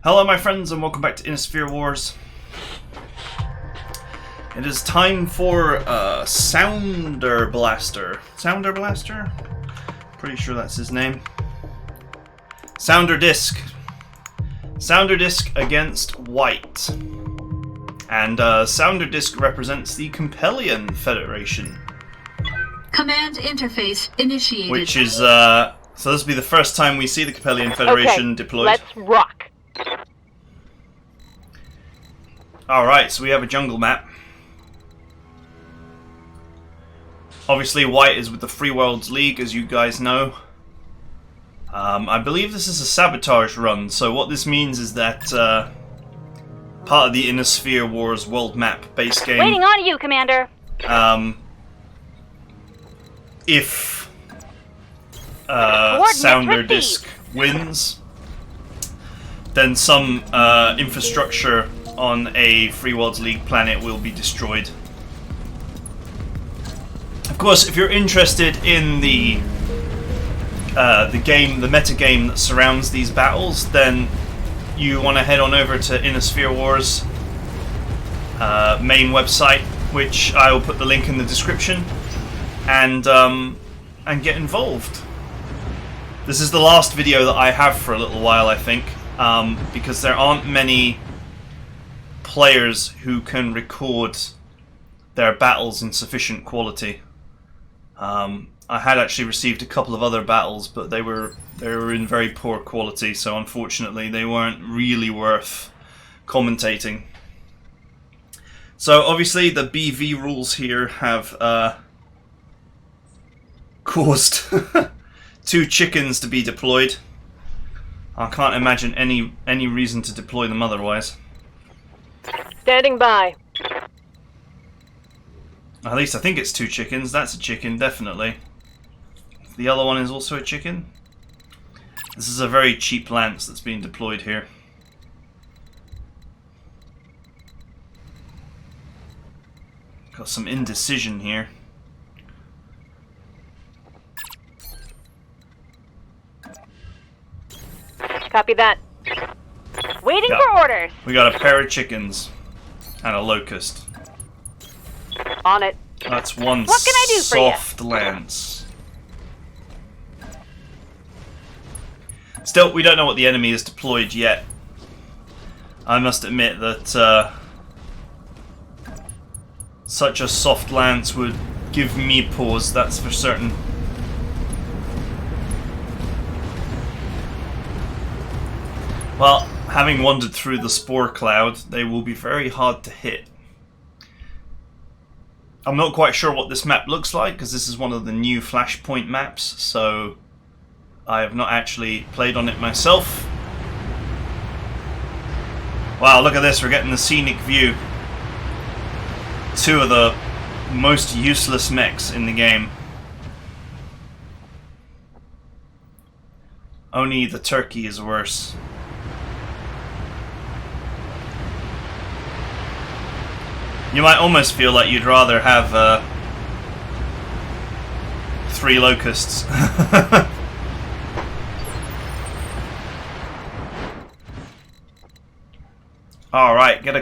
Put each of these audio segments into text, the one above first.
Hello my friends and welcome back to Innersphere Wars. It is time for Sounder Blaster. Sounder Blaster? Pretty sure that's his name. Sounderdisc. Sounderdisc against White. And Sounderdisc represents the Capellian Federation. Command interface initiated. Which is, so this will be the first time we see the Capellian Federation deployed. Let's rock. Alright, so we have a jungle map. Obviously White is with the Free Worlds League, as you guys know. I believe this is a sabotage run, so what this means is that part of the Innersphere Wars world map base game... Waiting on you, Commander! If Sounderdisc wins, then some infrastructure on a Free Worlds League planet will be destroyed. Of course, if you're interested in the meta game that surrounds these battles, then you want to head on over to Innersphere Wars main website, which I will put the link in the description, and get involved. This is the last video that I have for a little while, I think, because there aren't many players who can record their battles in sufficient quality. I had actually received a couple of other battles, but they were in very poor quality, so unfortunately they weren't really worth commentating. So obviously the BV rules here have caused 2 chickens to be deployed. I can't imagine any reason to deploy them otherwise. Standing by. At least I think it's 2 chickens. That's a chicken, definitely. The other one is also a chicken. This is a very cheap lance that's being deployed here. Got some indecision here. Copy that. Waiting for orders. We got a pair of chickens and a locust. On it. That's one What can I do for you? soft lance. Still, we don't know what the enemy is deployed yet. I must admit that such a soft lance would give me pause, that's for certain. Well, having wandered through the spore cloud, they will be very hard to hit. I'm not quite sure what this map looks like, because this is one of the new Flashpoint maps, so I have not actually played on it myself. Wow, look at this, we're getting the scenic view. 2 of the most useless mechs in the game. Only the turkey is worse. You might almost feel like you'd rather have 3 locusts. Alright, get a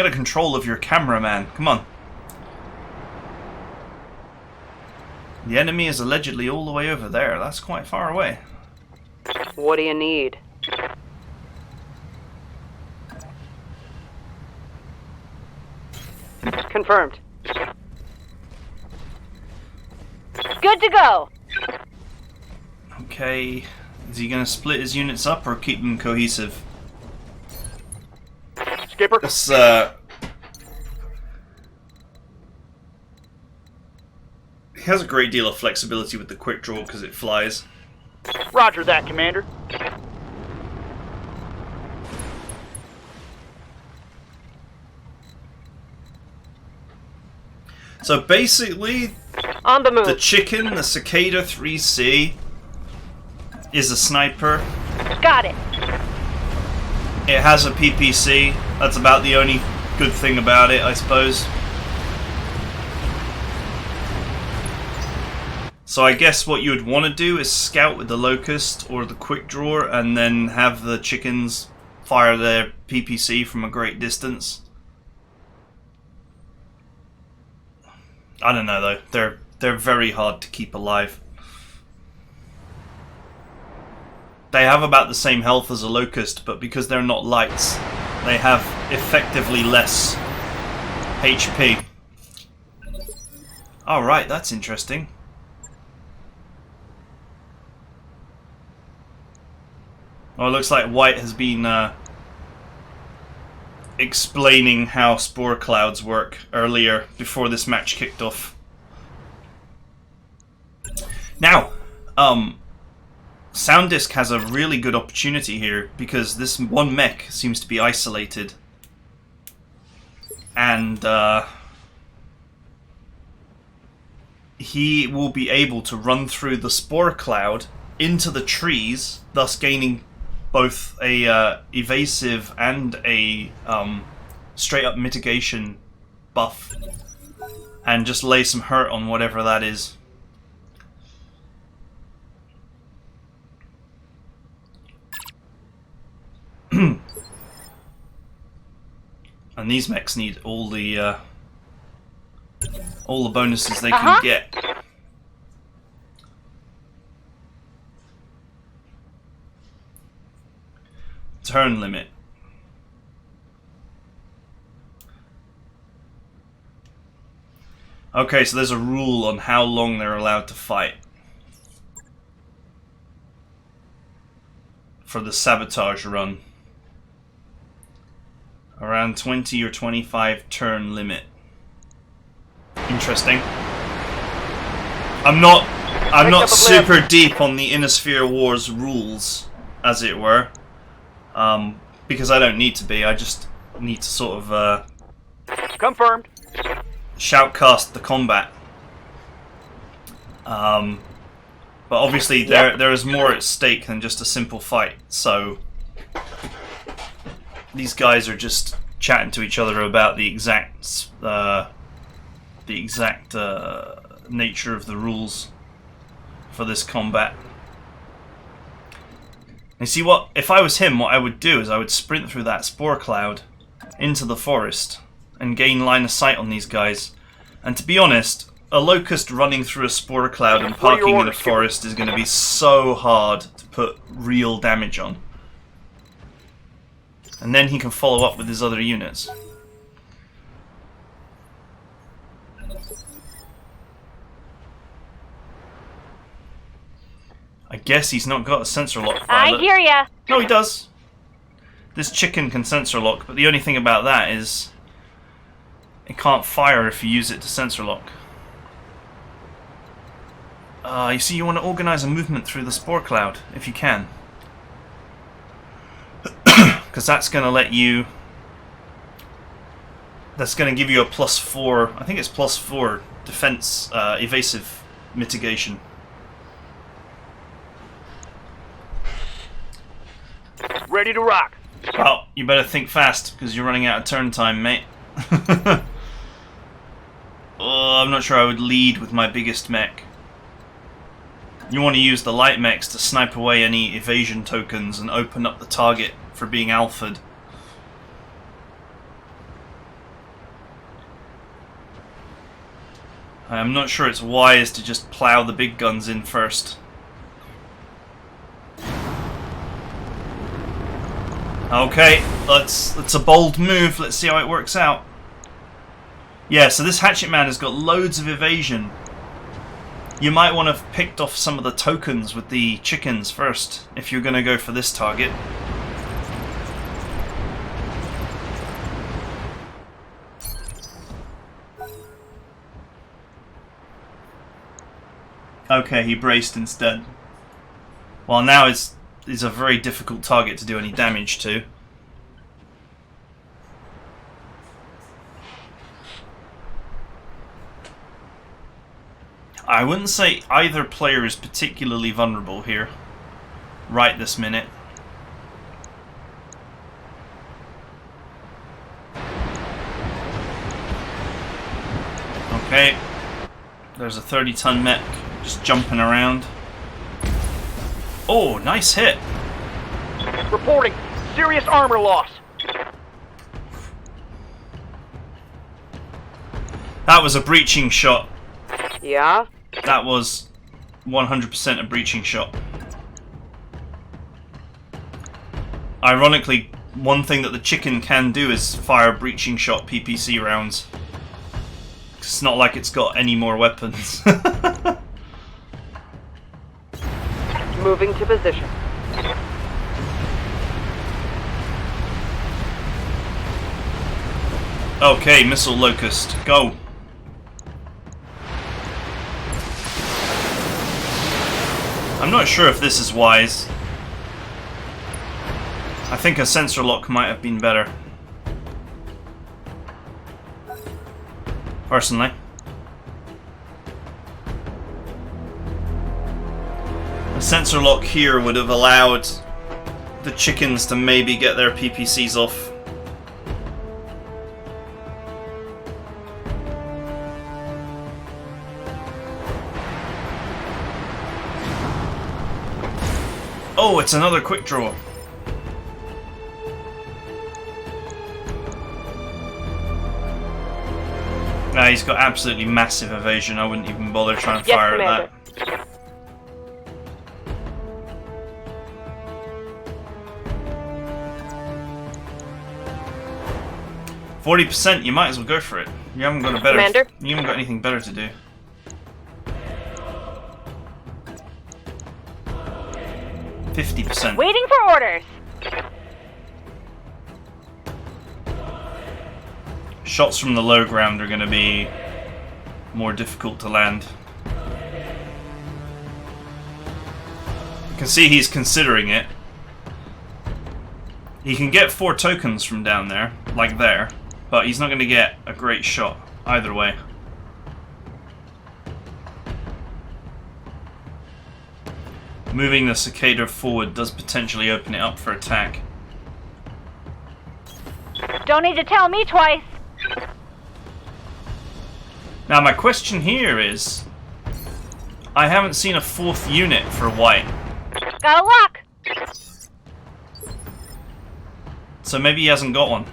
control of your camera, man. Come on. The enemy is allegedly all the way over there. That's quite far away. What do you need? Confirmed. Good to go. Okay. Is he going to split his units up or keep them cohesive? Skipper. This, he has a great deal of flexibility with the quick draw because it flies. Roger that, Commander. So basically, On the move. the chicken, the Cicada 3C, is a sniper. Got it. It has a PPC. That's about the only good thing about it, I suppose. So I guess what you would want to do is scout with the Locust or the Quick Draw and then have the chickens fire their PPC from a great distance. I don't know though. They're very hard to keep alive. They have about the same health as a Locust, but because they're not lights, they have effectively less HP. Alright, that's interesting. Well, it looks like White has been explaining how spore clouds work earlier, before this match kicked off. Now, Sounderdisc has a really good opportunity here, because this one mech seems to be isolated. And he will be able to run through the spore cloud into the trees, thus gaining both a evasive and a straight up mitigation buff, and just lay some hurt on whatever that is. And these mechs need all the bonuses they can get. Turn limit. Okay, so there's a rule on how long they're allowed to fight for the sabotage run. Around 20 or 25 turn limit. Interesting. I'm not super deep on the Innersphere Wars rules, as it were, because I don't need to be. I just need to sort of Confirmed. shoutcast the combat. But obviously there is more at stake than just a simple fight. So these guys are just chatting to each other about the exact nature of the rules for this combat. You see, what if I was him? What I would do is I would sprint through that spore cloud into the forest and gain line of sight on these guys. And to be honest, a Locust running through a spore cloud and parking in a forest is going to be so hard to put real damage on. And then he can follow up with his other units. I guess he's not got a sensor lock pilot. I hear ya. No, he does. This chicken can sensor lock, but the only thing about that is it can't fire if you use it to sensor lock. You see, you want to organize a movement through the spore cloud, if you can. Because that's going to let you... That's going to give you a +4... I think it's +4 defense evasive mitigation. Ready to rock. Well, you better think fast, because you're running out of turn time, mate. I'm not sure I would lead with my biggest mech. You want to use the light mechs to snipe away any evasion tokens and open up the target for being alpha'd. I'm not sure it's wise to just plow the big guns in first. Okay, it's a bold move. Let's see how it works out. Yeah, so this hatchet man has got loads of evasion. You might want to have picked off some of the tokens with the chickens first, if you're going to go for this target. Okay, he braced instead. Well, now is a very difficult target to do any damage to. I wouldn't say either player is particularly vulnerable here, right this minute. Okay, there's a 30-ton mech just jumping around. Oh, nice hit. Reporting. Serious armor loss. That was a breaching shot. Yeah? That was 100% a breaching shot. Ironically, one thing that the chicken can do is fire breaching shot PPC rounds. It's not like it's got any more weapons. Moving to position. Okay, missile locust, go. I'm not sure if this is wise. I think a sensor lock might have been better. Personally. A sensor lock here would have allowed the chickens to maybe get their PPCs off. Oh, it's another quick draw. Nah, he's got absolutely massive evasion. I wouldn't even bother trying to fire at that. 40%, you might as well go for it. You haven't got a better. Commander? You haven't got anything better to do. %. Waiting for orders. Shots from the low ground are going to be more difficult to land. You can see he's considering it. He can get 4 tokens from down there, like there, but he's not going to get a great shot either way. Moving the cicada forward does potentially open it up for attack. Don't need to tell me twice. Now my question here is, I haven't seen a 4th unit for White. Got a lock. So maybe he hasn't got one.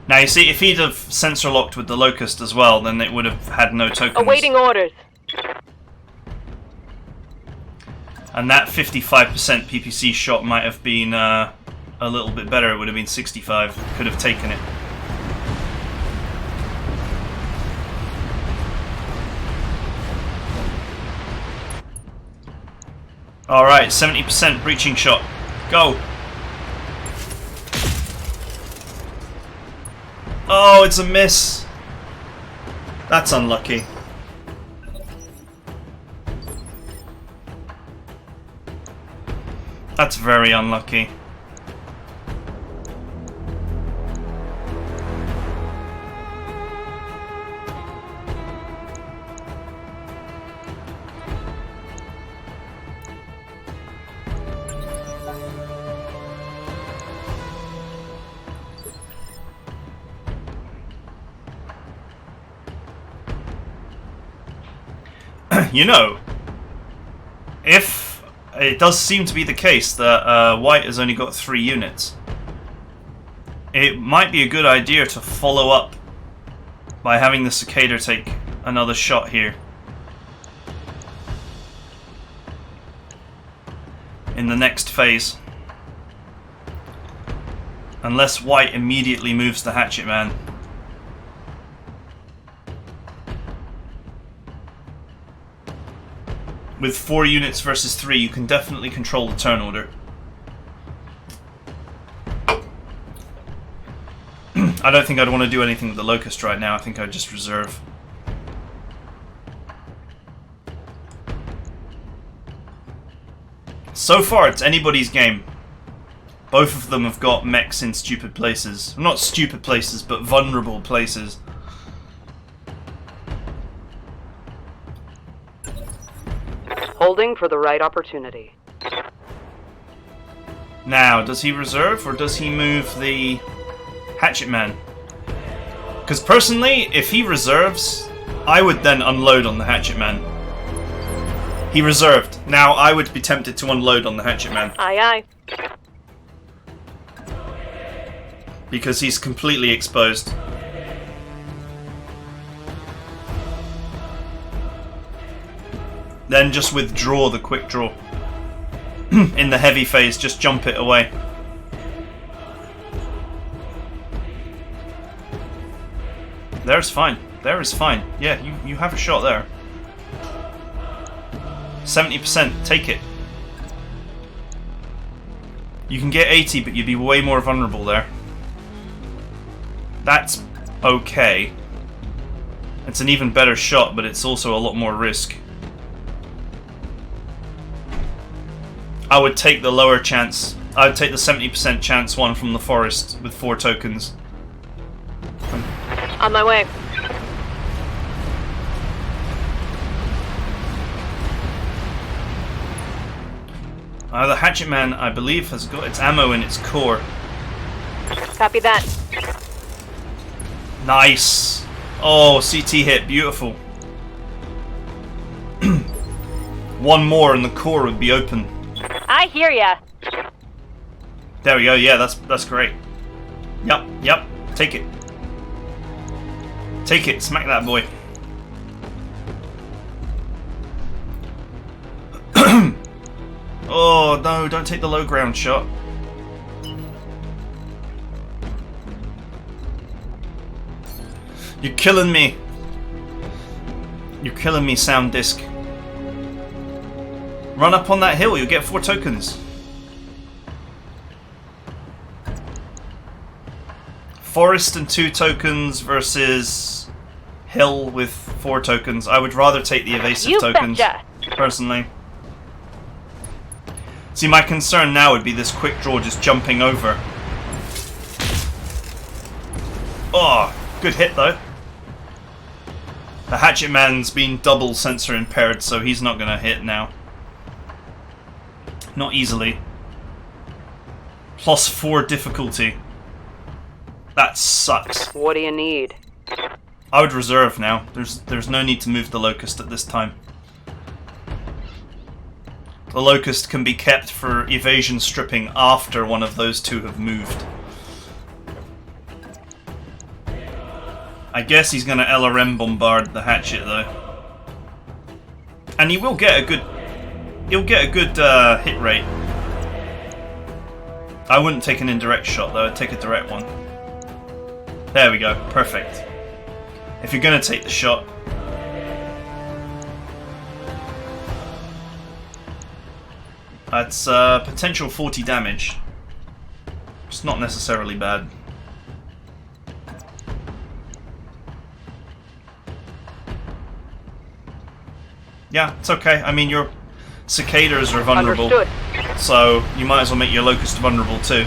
Now you see, if he'd have sensor locked with the Locust as well, then it would have had no tokens. Awaiting orders. And that 55% PPC shot might have been a little bit better. It would have been 65. Could have taken it. Alright, 70% breaching shot. Go! Oh, it's a miss! That's unlucky. That's very unlucky. You know, if it does seem to be the case that White has only got 3 units, it might be a good idea to follow up by having the cicada take another shot here. In the next phase. Unless White immediately moves the hatchet man. With 4 units versus 3, you can definitely control the turn order. I don't think I'd want to do anything with the Locust right now. I think I'd just reserve. So far, it's anybody's game. Both of them have got mechs in stupid places. Not stupid places, but vulnerable places. Holding for the right opportunity. Now, does he reserve or does he move the hatchet man? Because personally, if he reserves, I would then unload on the hatchet man. He reserved. Now I would be tempted to unload on the hatchet man. Aye, aye. Because he's completely exposed. Then just withdraw the quick draw. In the heavy phase, just jump it away. There's fine. There is fine. Yeah, you have a shot there. 70%, take it. You can get 80, but you'd be way more vulnerable there. That's okay. It's an even better shot, but it's also a lot more risk. I would take the lower chance. I would take the 70% chance one from the forest with 4 tokens. On my way. The hatchet man, I believe, has got its ammo in its core. Copy that. Nice. Oh, CT hit, beautiful. One more and the core would be open. I hear ya. There we go. Yeah, that's great. Yep. Take it. Take it. Smack that boy. Oh no! Don't take the low ground shot. You're killing me. You're killing me, Sounderdisc. Run up on that hill. You'll get 4 tokens. Forest and 2 tokens versus hill with 4 tokens. I would rather take the evasive tokens, betcha. Personally. See, my concern now would be this quick draw just jumping over. Oh, good hit though. The hatchet man's been double sensor impaired, so he's not gonna hit now. Not easily. +4 difficulty. That sucks. What do you need? I would reserve now. There's no need to move the locust at this time. The locust can be kept for evasion stripping after one of those 2 have moved. I guess he's gonna LRM bombard the hatchet though. And he will get a good... He'll get a good hit rate. I wouldn't take an indirect shot though, I'd take a direct one. There we go, perfect. If you're gonna take the shot... That's potential 40 damage. It's not necessarily bad. Yeah, it's okay. I mean, your cicadas are vulnerable. Understood. So you might as well make your locust vulnerable too.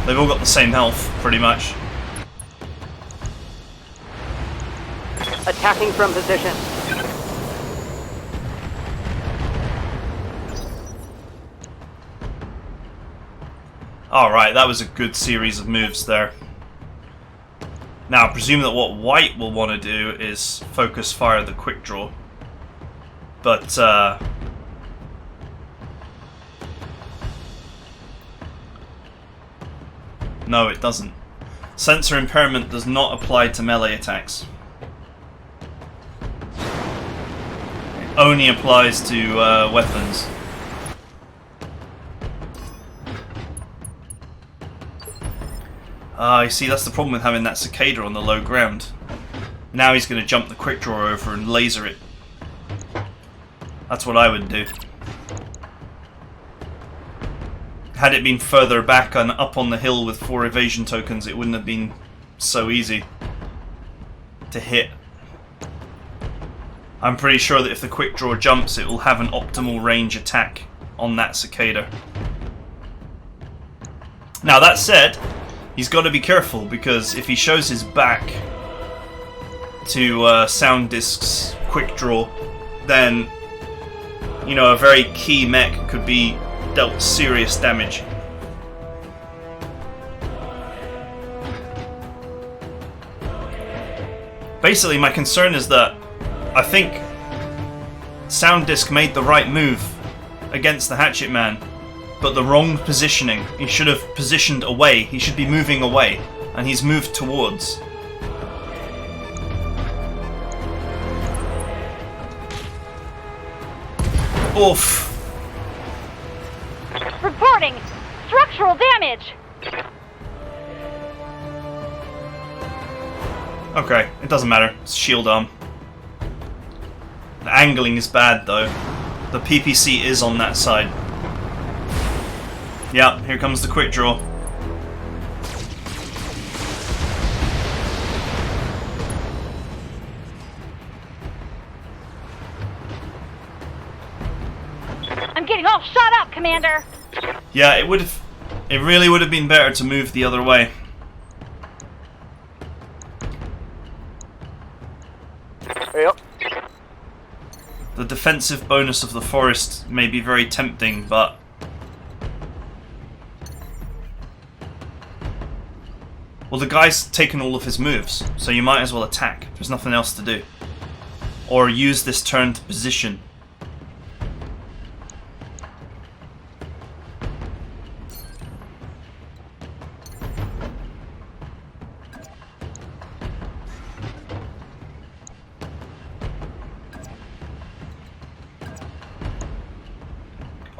They've all got the same health, pretty much. Attacking from position. Alright, that was a good series of moves there. Now, I presume that what White will want to do is focus fire the quick draw. But, no, it doesn't. Sensor impairment does not apply to melee attacks. It only applies to weapons. You see, that's the problem with having that cicada on the low ground. Now he's going to jump the quick draw over and laser it. That's what I would do. Had it been further back and up on the hill with 4 evasion tokens, it wouldn't have been so easy to hit. I'm pretty sure that if the quick draw jumps, it will have an optimal range attack on that cicada. Now that said, he's got to be careful, because if he shows his back to Sounderdisc's quick draw, then, you know, a very key mech could be dealt serious damage. Basically, my concern is that I think Sounderdisc made the right move against the Hatchet Man, but the wrong positioning. He should have positioned away. He should be moving away, and he's moved towards. Oof. Reporting structural damage. Okay, it doesn't matter. It's shield arm. The angling is bad though. The PPC is on that side. Yeah, here comes the quick draw. I'm getting all shot up, Commander. Yeah, it really would have been better to move the other way. Yep. The defensive bonus of the forest may be very tempting, but well, the guy's taken all of his moves, so you might as well attack. There's nothing else to do. Or use this turn to position.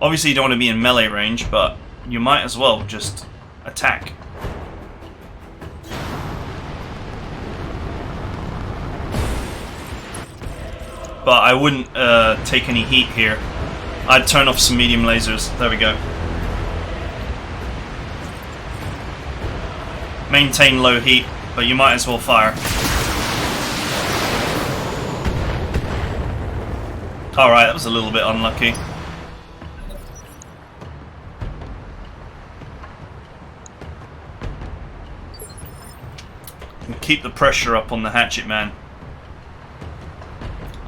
Obviously you don't want to be in melee range, but you might as well just attack. But I wouldn't take any heat here. I'd turn off some medium lasers. There we go. Maintain low heat, but you might as well fire. Alright, that was a little bit unlucky. Keep the pressure up on the Hatchet Man.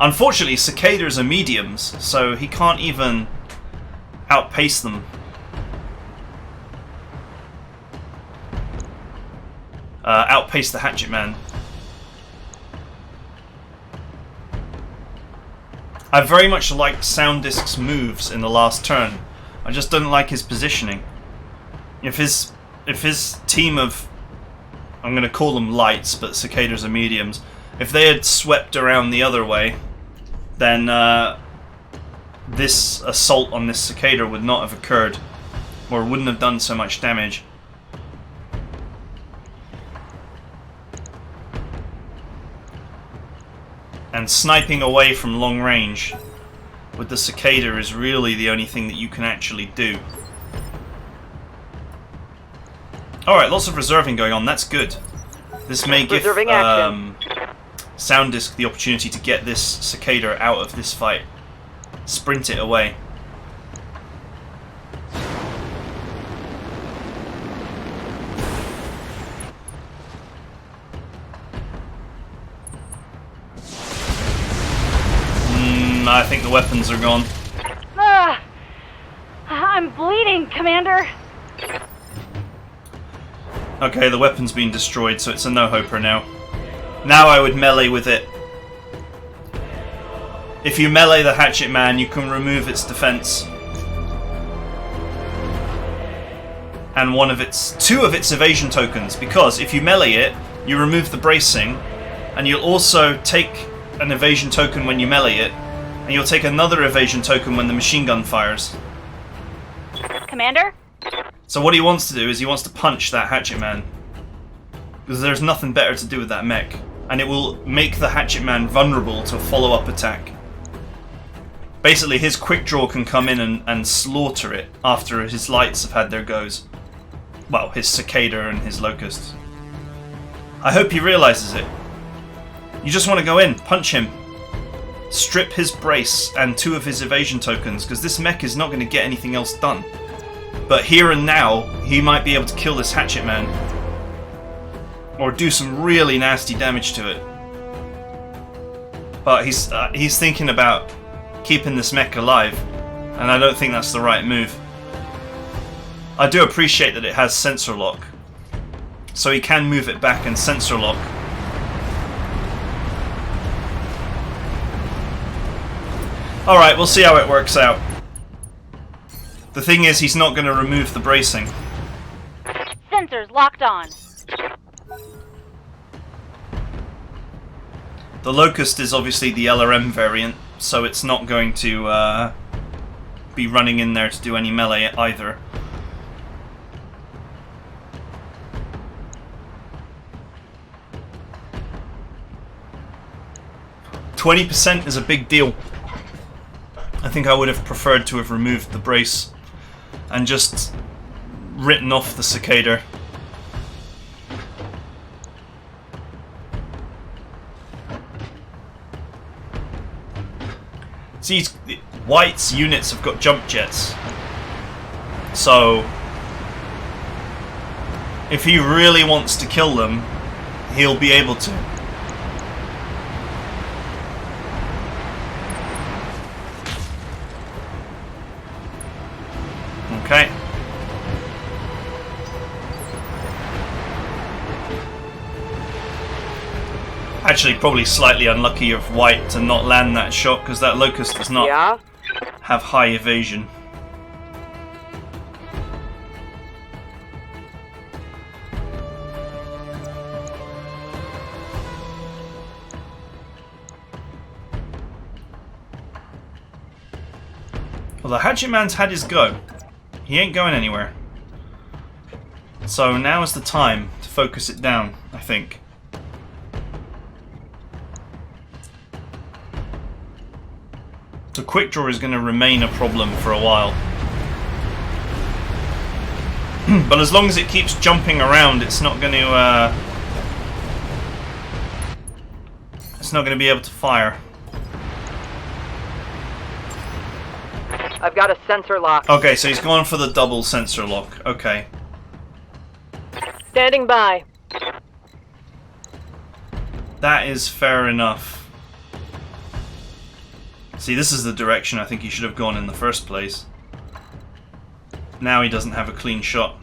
Unfortunately, cicadas are mediums, so he can't even outpace them. Outpace the Hatchet Man. I very much liked Sounderdisc's moves in the last turn. I just didn't like his positioning. If his team of, I'm going to call them lights, but cicadas are mediums, if they had swept around the other way, then this assault on this cicada would not have occurred, or wouldn't have done so much damage. And sniping away from long range with the cicada is really the only thing that you can actually do. Alright, lots of reserving going on, that's good. This may give Sounderdisc the opportunity to get this cicada out of this fight. Sprint it away. I think the weapons are gone. I'm bleeding, Commander. Okay, the weapon's been destroyed, so it's a no-hoper now. Now I would melee with it. If you melee the Hatchet Man, you can remove its defense. And two of its evasion tokens, because if you melee it, you remove the bracing, and you'll also take an evasion token when you melee it, and you'll take another evasion token when the machine gun fires. Commander? So what he wants to do is he wants to punch that Hatchet Man. Because there's nothing better to do with that mech. And it will make the Hatchet Man vulnerable to a follow-up attack. Basically, his quick draw can come in and slaughter it after his lights have had their goes. Well, his cicada and his locusts. I hope he realizes it. You just want to go in, punch him. Strip his brace and two of his evasion tokens, because this mech is not going to get anything else done. But here and now, he might be able to kill this Hatchet Man. Or do some really nasty damage to it. But he's thinking about keeping this mech alive, and I don't think that's the right move. I do appreciate that it has sensor lock, so he can move it back and sensor lock. Alright, we'll see how it works out. The thing is, he's not going to remove the bracing. Sensors locked on. The Locust is obviously the LRM variant, so it's not going to be running in there to do any melee either. %20 is a big deal. I think I would have preferred to have removed the brace and just written off the cicada. See, White's units have got jump jets, so if he really wants to kill them, he'll be able to. Okay. Actually, probably slightly unlucky of White to not land that shot, because that Locust does not have high evasion. Well, the Hatchet Man's had his go. He ain't going anywhere. So now is the time to focus it down, I think. The quick draw is going to remain a problem for a while. But as long as it keeps jumping around, it's not going to be able to fire. I've got a sensor lock. Okay, so he's going for the double sensor lock. Okay. Standing by. That is fair enough. See, this is the direction I think he should have gone in the first place. Now he doesn't have a clean shot.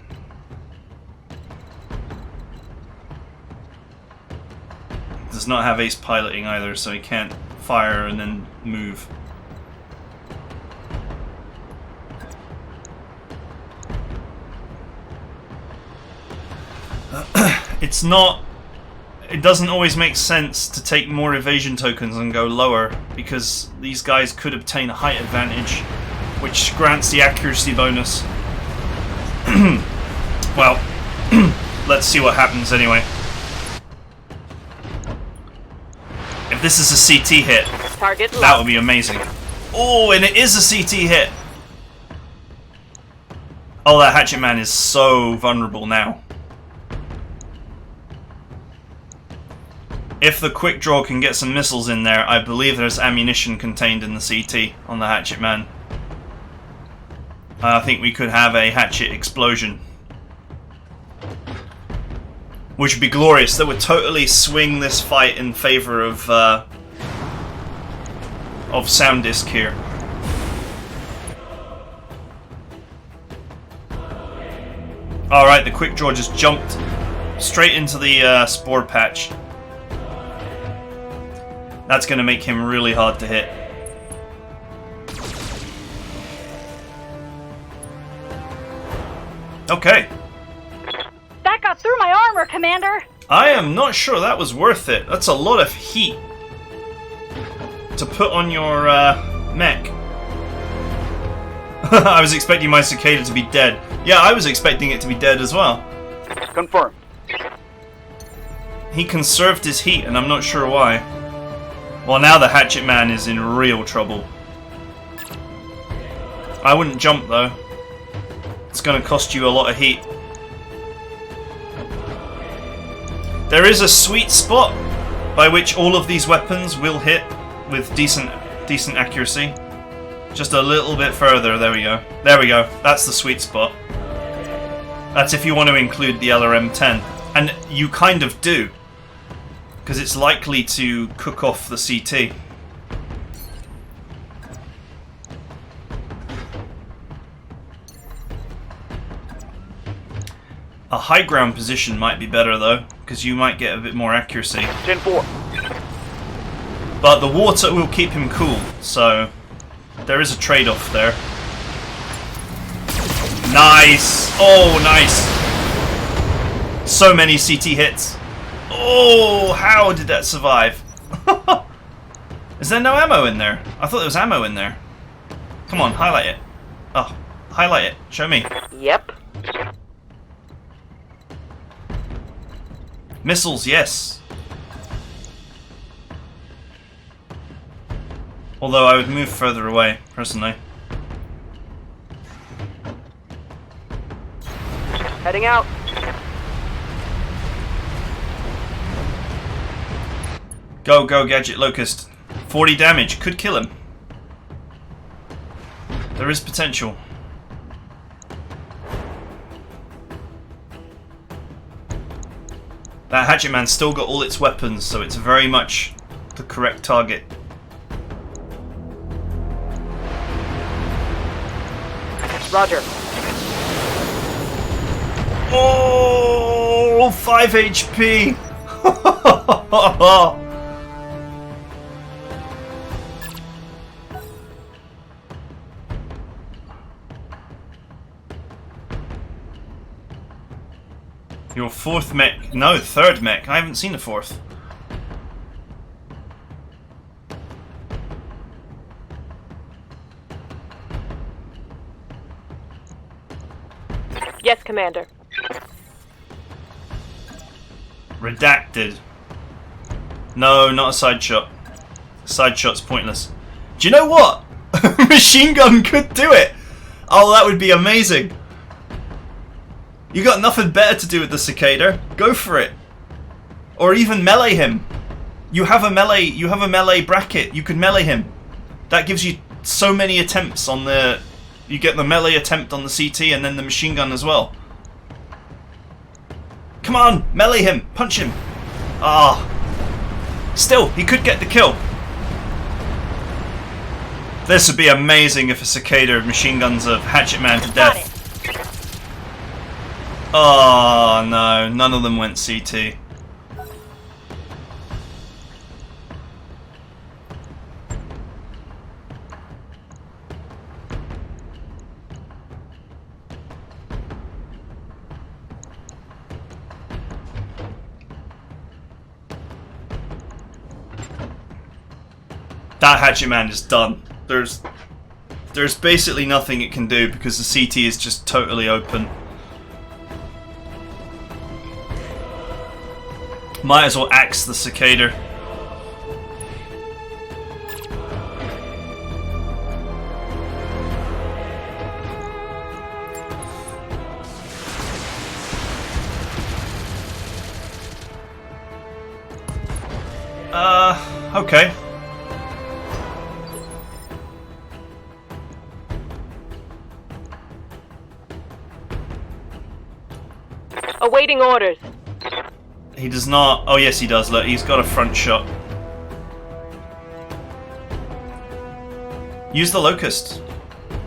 Does not have ace piloting either, so he can't fire and then move. It doesn't always make sense to take more evasion tokens and go lower, because these guys could obtain a height advantage, which grants the accuracy bonus. Well, let's see what happens anyway. If this is a CT hit, Target that would be amazing. Oh, and it is a CT hit! Oh, that Hatchet Man is so vulnerable now. If the quick draw can get some missiles in there, I believe there's ammunition contained in the CT on the Hatchet Man. I think we could have a hatchet explosion, which would be glorious. That would totally swing this fight in favor of Sounderdisc here. Alright, the quick draw just jumped straight into the spore patch. That's going to make him really hard to hit. Okay. That got through my armor, Commander! I am not sure that was worth it. That's a lot of heat to put on your mech. I was expecting my cicada to be dead. Yeah, I was expecting it to be dead as well. Confirmed. He conserved his heat, and I'm not sure why. Well, now the Hatchet Man is in real trouble. I wouldn't jump, though. It's going to cost you a lot of heat. There is a sweet spot by which all of these weapons will hit with decent accuracy. Just a little bit further. There we go. There we go. That's the sweet spot. That's if you want to include the LRM-10. And you kind of do, because it's likely to cook off the CT. A high ground position might be better though, because you might get a bit more accuracy. 10-4. But the water will keep him cool, so There is a trade-off there. Nice! Oh, nice! So many CT hits. Oh, how did that survive? Is there no ammo in there? I thought there was ammo in there. Come on, highlight it. Oh, highlight it. Show me. Yep. Missiles, yes. Although I would move further away, personally. Heading out. Go, go, Gadget Locust. 40 damage. Could kill him. There is potential. That Hatchet Man's still got all its weapons, so it's very much the correct target. Roger. Oh, 5 HP. Your fourth mech. No, third mech. I haven't seen the fourth. Yes, Commander. Redacted. No, not a side shot. Side shot's pointless. Do you know what? Machine gun could do it! Oh, that would be amazing. You got nothing better to do with the cicada. Go for it. Or even melee him. You have a melee bracket. You can melee him. That gives you so many attempts on the... You get the melee attempt on the CT and then the machine gun as well. Come on, melee him, punch him. Ah. Still, he could get the kill. This would be amazing if a cicada machine guns a Hatchet Man to death. Oh no, none of them went CT. That Hatchet Man is done. There's basically nothing it can do because the CT is just totally open. Might as well axe the cicada. Okay. Awaiting orders. He does not... Oh yes he does, look, he's got a front shot. Use the Locust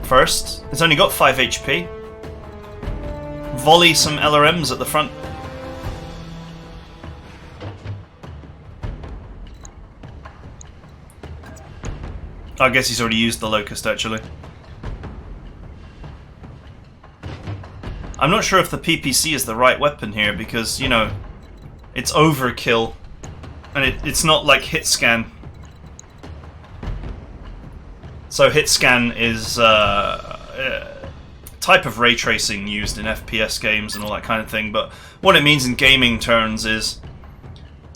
first. It's only got 5 HP. Volley some LRMs at the front. I guess he's already used the Locust actually. I'm not sure if the PPC is the right weapon here because, you know, it's overkill, and it's not like hit scan. So hit scan is a type of ray tracing used in FPS games and all that kind of thing, but what it means in gaming terms is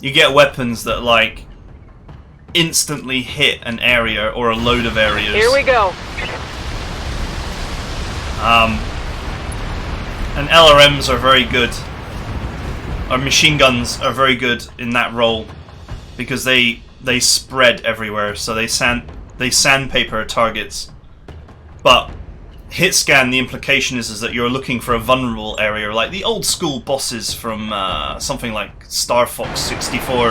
you get weapons that like instantly hit an area or a load of areas. Here we go. And LRMs are very good. Or machine guns are very good in that role because they spread everywhere, so they sandpaper targets. But hit scan, the implication is that you're looking for a vulnerable area, like the old school bosses from something like Star Fox 64.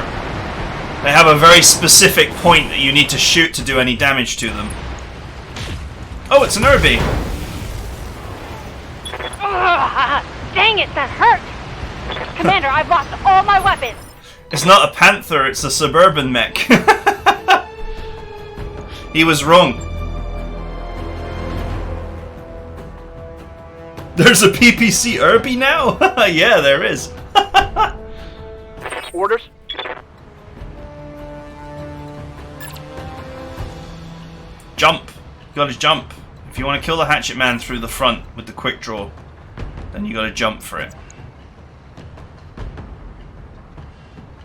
They have a very specific point that you need to shoot to do any damage to them. Oh, it's an Irby! Dang it, that hurt! Commander, I've lost all my weapons! It's not a Panther, it's a Suburban mech. He was wrong. There's a PPC Irby now? Yeah, there is. Orders. Jump. You gotta jump. If you want to kill the hatchet man through the front with the quick draw, then you gotta jump for it.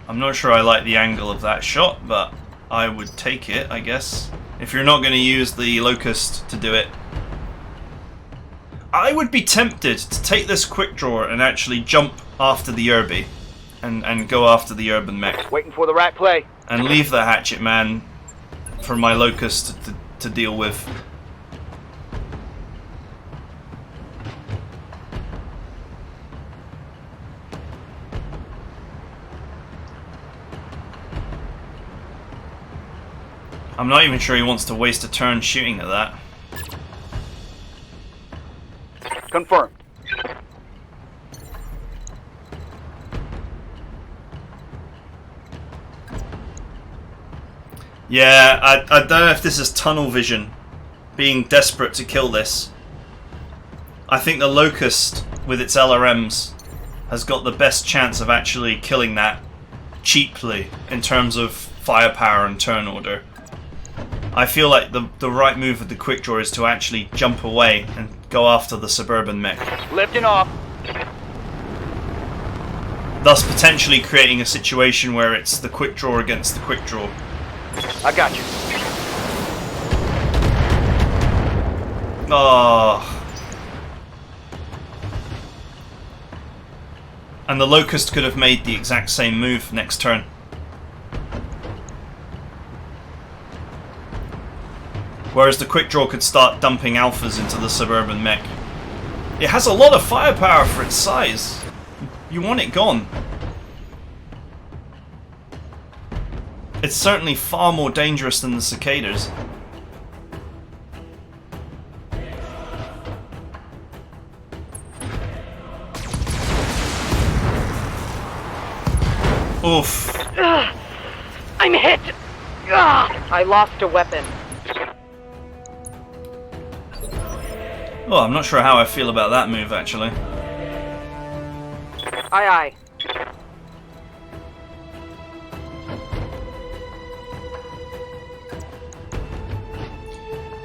I'm not sure I like the angle of that shot, but I would take it, I guess. If you're not going to use the locust to do it. I would be tempted to take this quick draw and actually jump after the Irby and go after the urban mech. Waiting for the right play. And leave the hatchet man for my locust to deal with. I'm not even sure he wants to waste a turn shooting at that. Confirmed. Yeah, I don't know if this is tunnel vision, being desperate to kill this. I think the locust with its LRMs has got the best chance of actually killing that cheaply in terms of firepower and turn order. I feel like the right move with the quick draw is to actually jump away and go after the suburban mech. Lifting off. Thus potentially creating a situation where it's the quick draw against the quick draw. I got you. Oh. And the locust could have made the exact same move next turn. Whereas the quick draw could start dumping alphas into the suburban mech. It has a lot of firepower for its size. You want it gone. It's certainly far more dangerous than the cicadas. Oof. I'm hit! I lost a weapon. Oh, I'm not sure how I feel about that move, actually. Aye, aye.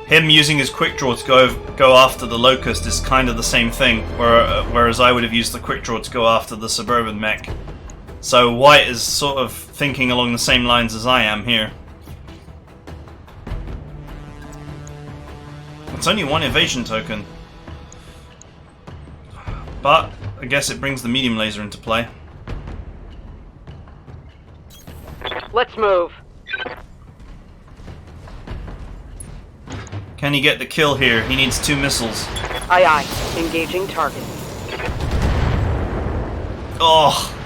Him using his quick draw to go after the locust is kind of the same thing, whereas I would have used the quick draw to go after the suburban mech. So White is sort of thinking along the same lines as I am here. It's only one evasion token. But I guess it brings the medium laser into play. Let's move. Can he get the kill here? He needs 2 missiles. Aye, aye. Engaging target. Oh!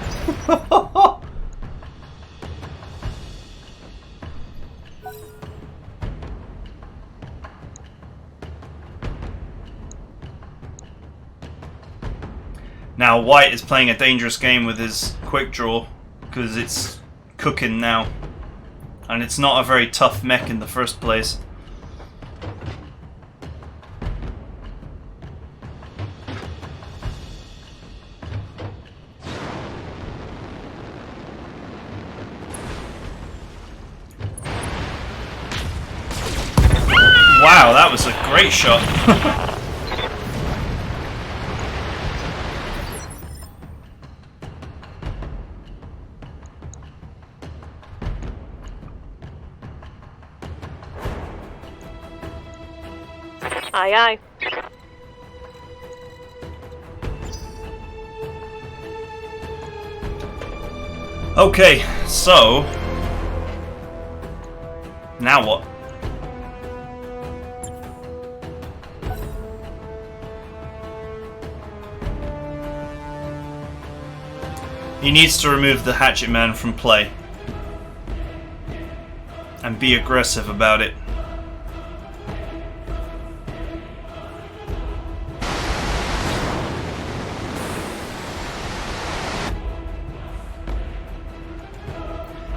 Now White is playing a dangerous game with his quick draw because it's cooking now, and it's not a very tough mech in the first place. Wow, that was a great shot. Aye, aye. Okay, so now what? He needs to remove the hatchet man from play and be aggressive about it.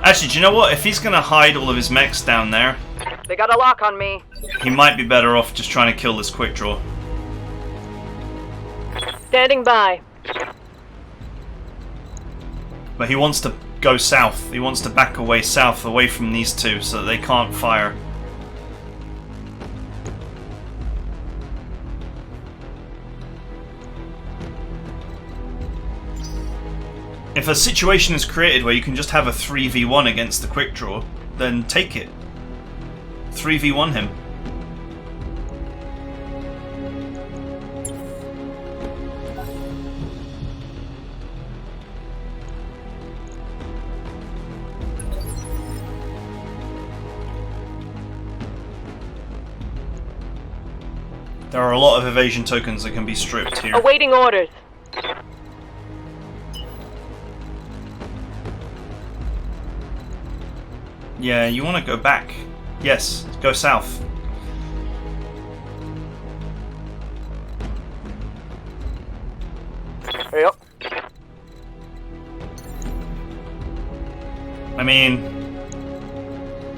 Actually, do you know what? If he's going to hide all of his mechs down there, They got a lock on me. he might be better off just trying to kill this quick draw. Standing by. But he wants to go south. He wants to back away south, away from these two, so that they can't fire. If a situation is created where you can just have a 3v1 against the quick draw, then take it. 3v1 him. There are a lot of evasion tokens that can be stripped here. Awaiting orders. Yeah, you want to go back. Yes, go south. Yep. I mean,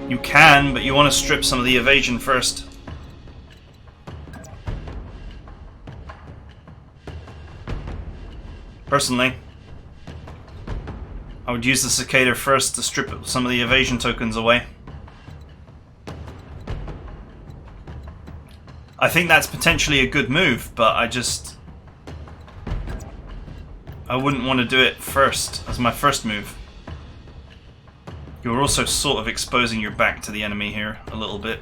you can, but you want to strip some of the evasion first. Personally, I would use the cicada first to strip some of the evasion tokens away. I think that's potentially a good move, but I wouldn't want to do it first as my first move. You're also sort of exposing your back to the enemy here a little bit.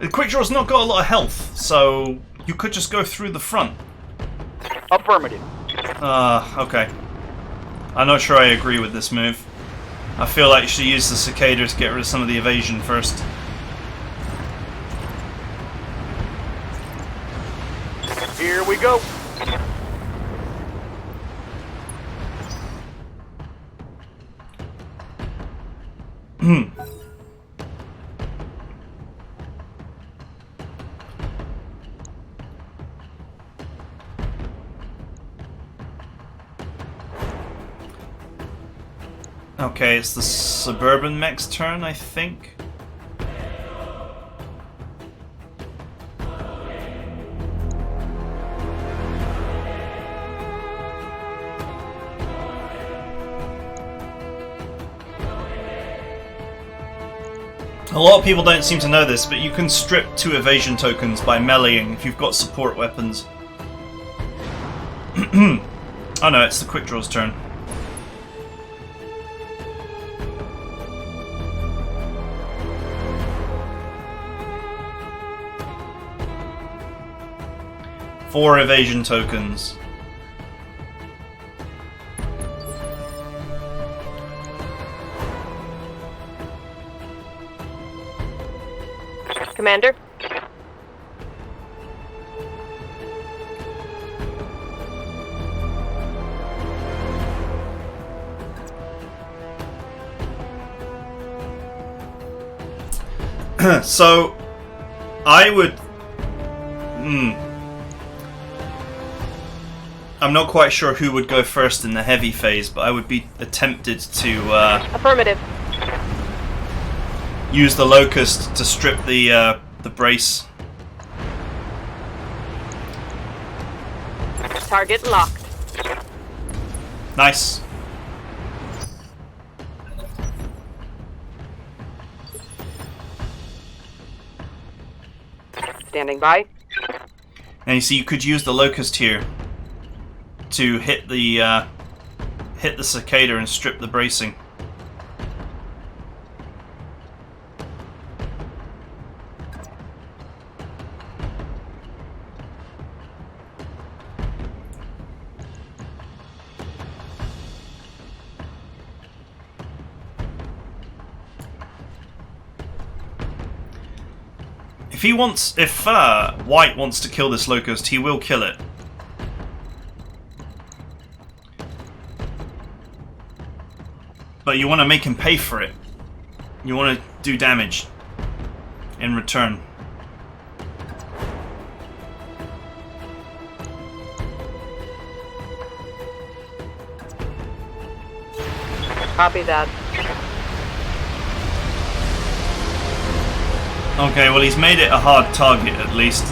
The quick draw's not got a lot of health, so you could just go through the front. Affirmative. Okay. I'm not sure I agree with this move. I feel like you should use the cicada to get rid of some of the evasion first. Here we go. Okay, it's the Suburban Mech's turn, I think. A lot of people don't seem to know this, but you can strip 2 evasion tokens by meleeing if you've got support weapons. Oh no, it's the quick draw's turn. Four evasion tokens. Commander? So, I would... I'm not quite sure who would go first in the heavy phase, but I would be tempted to Affirmative. use the locust to strip the brace. Target locked. Nice. Standing by. And you see, you could use the locust here to hit the cicada and strip the bracing. If White wants to kill this locust, he will kill it. But you want to make him pay for it. You want to do damage in return. Copy that. Okay, well he's made it a hard target at least.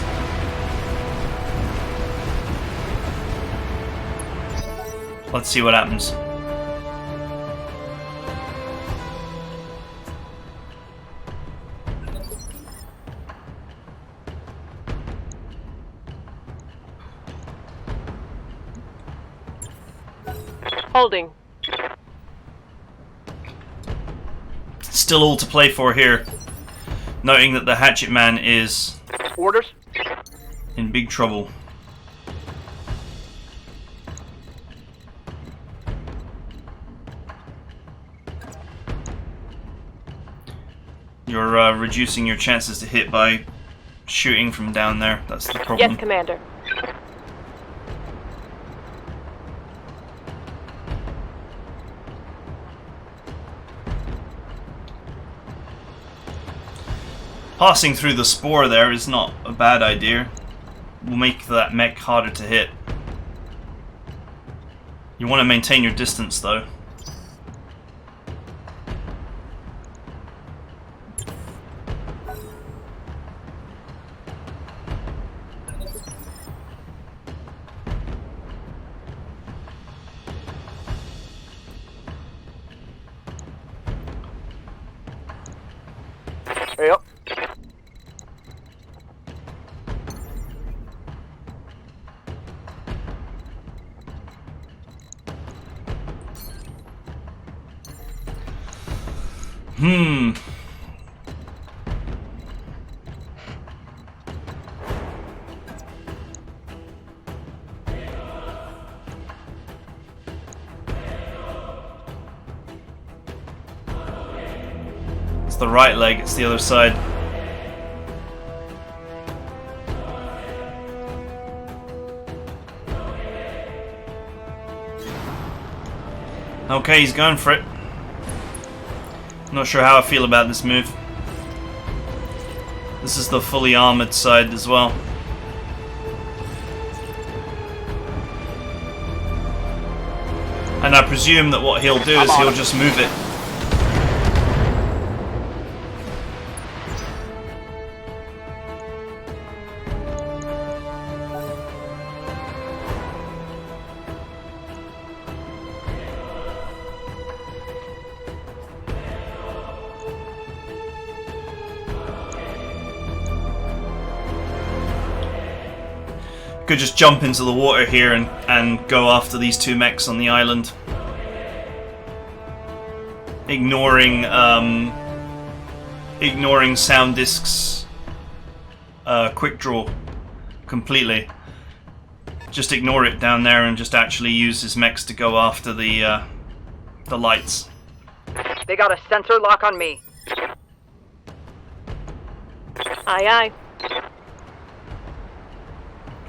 Let's see what happens. Holding. Still all to play for here. Noting that the Hatchet Man is Orders. in big trouble. You're reducing your chances to hit by shooting from down there. That's the problem. Yes, Commander. Passing through the spore there is not a bad idea. Will make that mech harder to hit. You want to maintain your distance though. Yep. It's the right leg, it's the other side. Okay, he's going for it. Not sure how I feel about this move. This is the fully armored side as well. And I presume that what he'll do is he'll just move it. Could just jump into the water here and go after these two mechs on the island. Ignoring Sounderdisc's quick draw completely. Just ignore it down there and just actually use his mechs to go after the lights. They got a sensor lock on me. Aye, aye.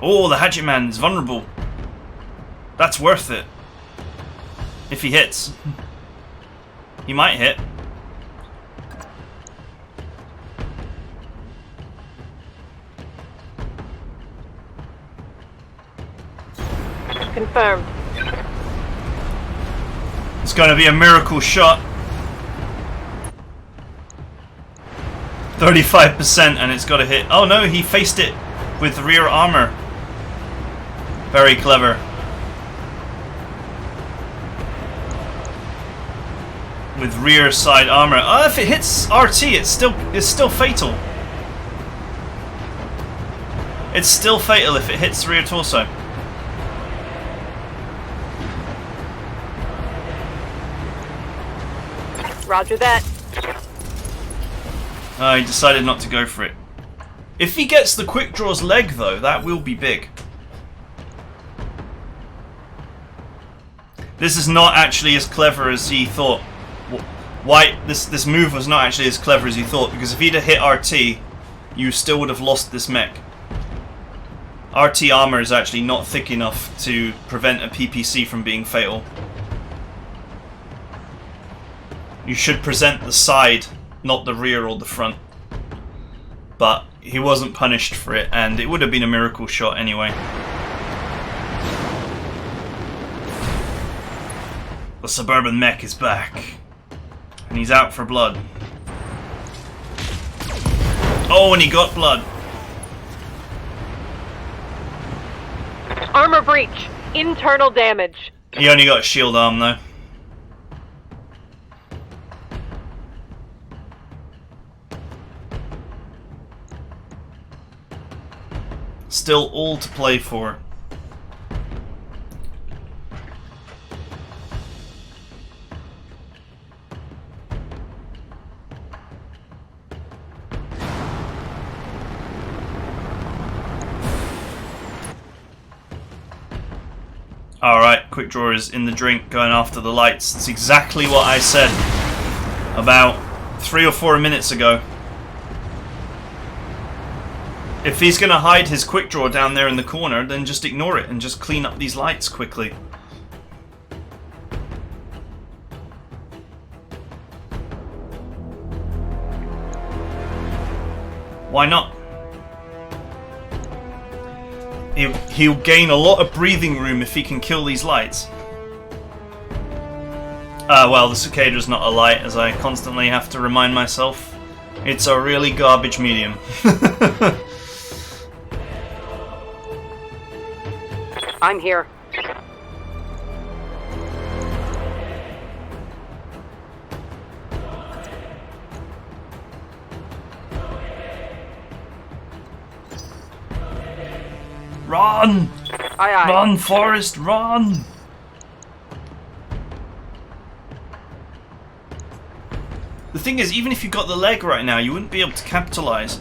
Oh, the Hatchet Man is vulnerable. That's worth it. If he hits. He might hit. Confirmed. It's going to be a miracle shot. 35% and it's got to hit. Oh no, he faced it with rear armor. Very clever. With rear side armor. Oh, if it hits RT, it's still fatal. It's still fatal if it hits rear torso. Roger that. He decided not to go for it. If he gets the quick draw's leg though, that will be big. This is not actually as clever as he thought. White, this move was not actually as clever as he thought, because if he'd have hit RT, you still would have lost this mech. RT armor is actually not thick enough to prevent a PPC from being fatal. You should present the side, not the rear or the front. But he wasn't punished for it, and it would have been a miracle shot anyway. The suburban mech is back. And he's out for blood. Oh, and he got blood. Armor breach. Internal damage. He only got a shield arm though. Still all to play for. Alright, quick draw is in the drink, going after the lights. It's exactly what I said about 3 or 4 minutes ago. If he's going to hide his quick draw down there in the corner, then just ignore it and just clean up these lights quickly. Why not? He'll gain a lot of breathing room if he can kill these lights. Well, the cicada's not a light, as I constantly have to remind myself. It's a really garbage medium. I'm here. Run! Aye, aye. Run, Forrest, run! The thing is, even if you got the leg right now, you wouldn't be able to capitalize.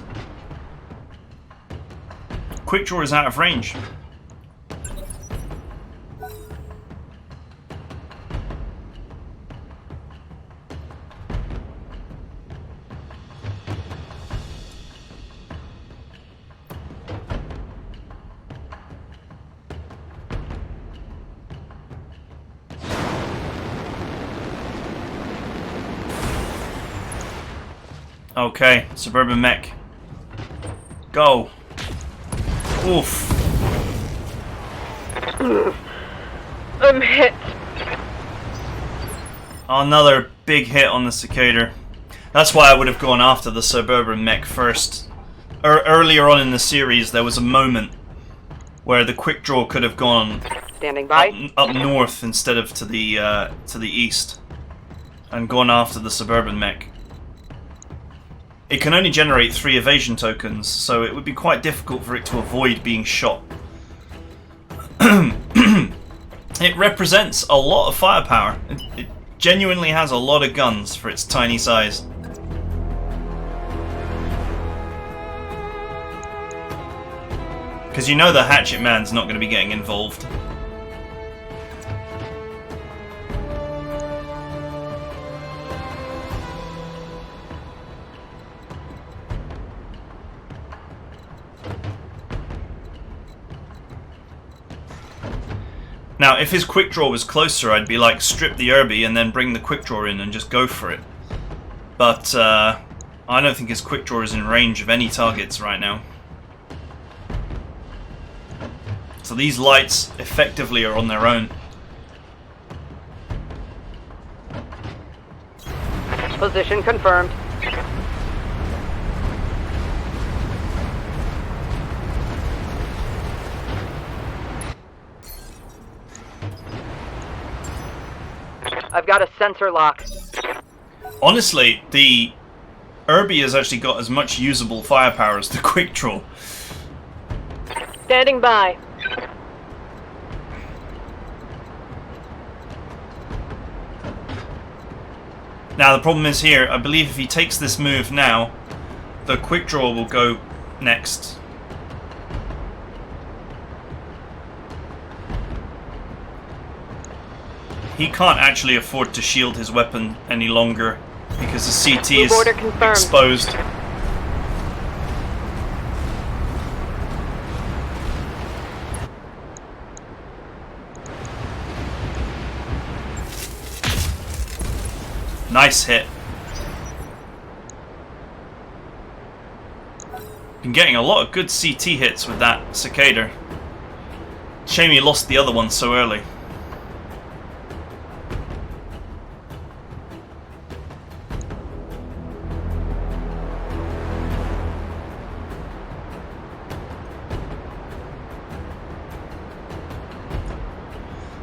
Quick draw is out of range. Okay, Suburban Mech. Go. Oof. I'm hit. Another big hit on the cicada. That's why I would have gone after the Suburban Mech first. Earlier on in the series, there was a moment where the quick draw could have gone Standing by. up north instead of to the east, and gone after the Suburban Mech. It can only generate 3 evasion tokens, so it would be quite difficult for it to avoid being shot. It represents a lot of firepower. It genuinely has a lot of guns for its tiny size. Because you know the Hatchet Man's not going to be getting involved. Now, if his quick draw was closer, I'd be like, strip the Irby and then bring the quick draw in and just go for it. But I don't think his quick draw is in range of any targets right now. So these lights effectively are on their own. Position confirmed. I've got a sensor lock. Honestly, the Irby has actually got as much usable firepower as the quick draw. Standing by. Now the problem is here, I believe if he takes this move now, the quick draw will go next. He can't actually afford to shield his weapon any longer because the CT is Border confirmed. exposed. Nice hit. Been getting a lot of good CT hits with that cicada. Shame he lost the other one so early.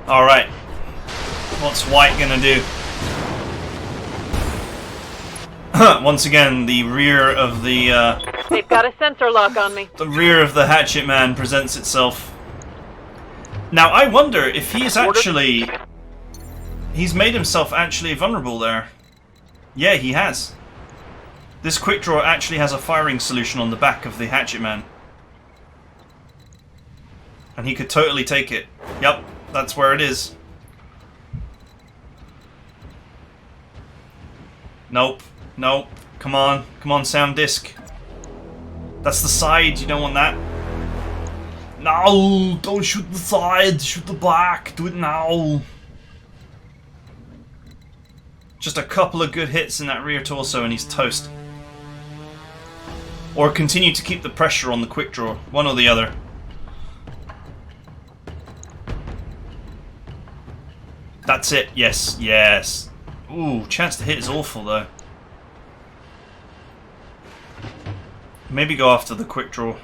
Alright. What's White gonna do? Once again, the rear of the They've got a sensor lock on me. the rear of the Hatchet Man presents itself. Now I wonder if he's actually he's made himself actually vulnerable there. Yeah, he has. This quick draw actually has a firing solution on the back of the Hatchet Man. And he could totally take it. Yep, that's where it is. Nope. Nope. Come on. Come on, Sounderdisc. That's the side. You don't want that. No! Don't shoot the side. Shoot the back. Do it now. Just a couple of good hits in that rear torso and he's toast. Or continue to keep the pressure on the quick draw. One or the other. That's it. Yes. Yes. Ooh, chance to hit is awful though. Maybe go after the quick draw.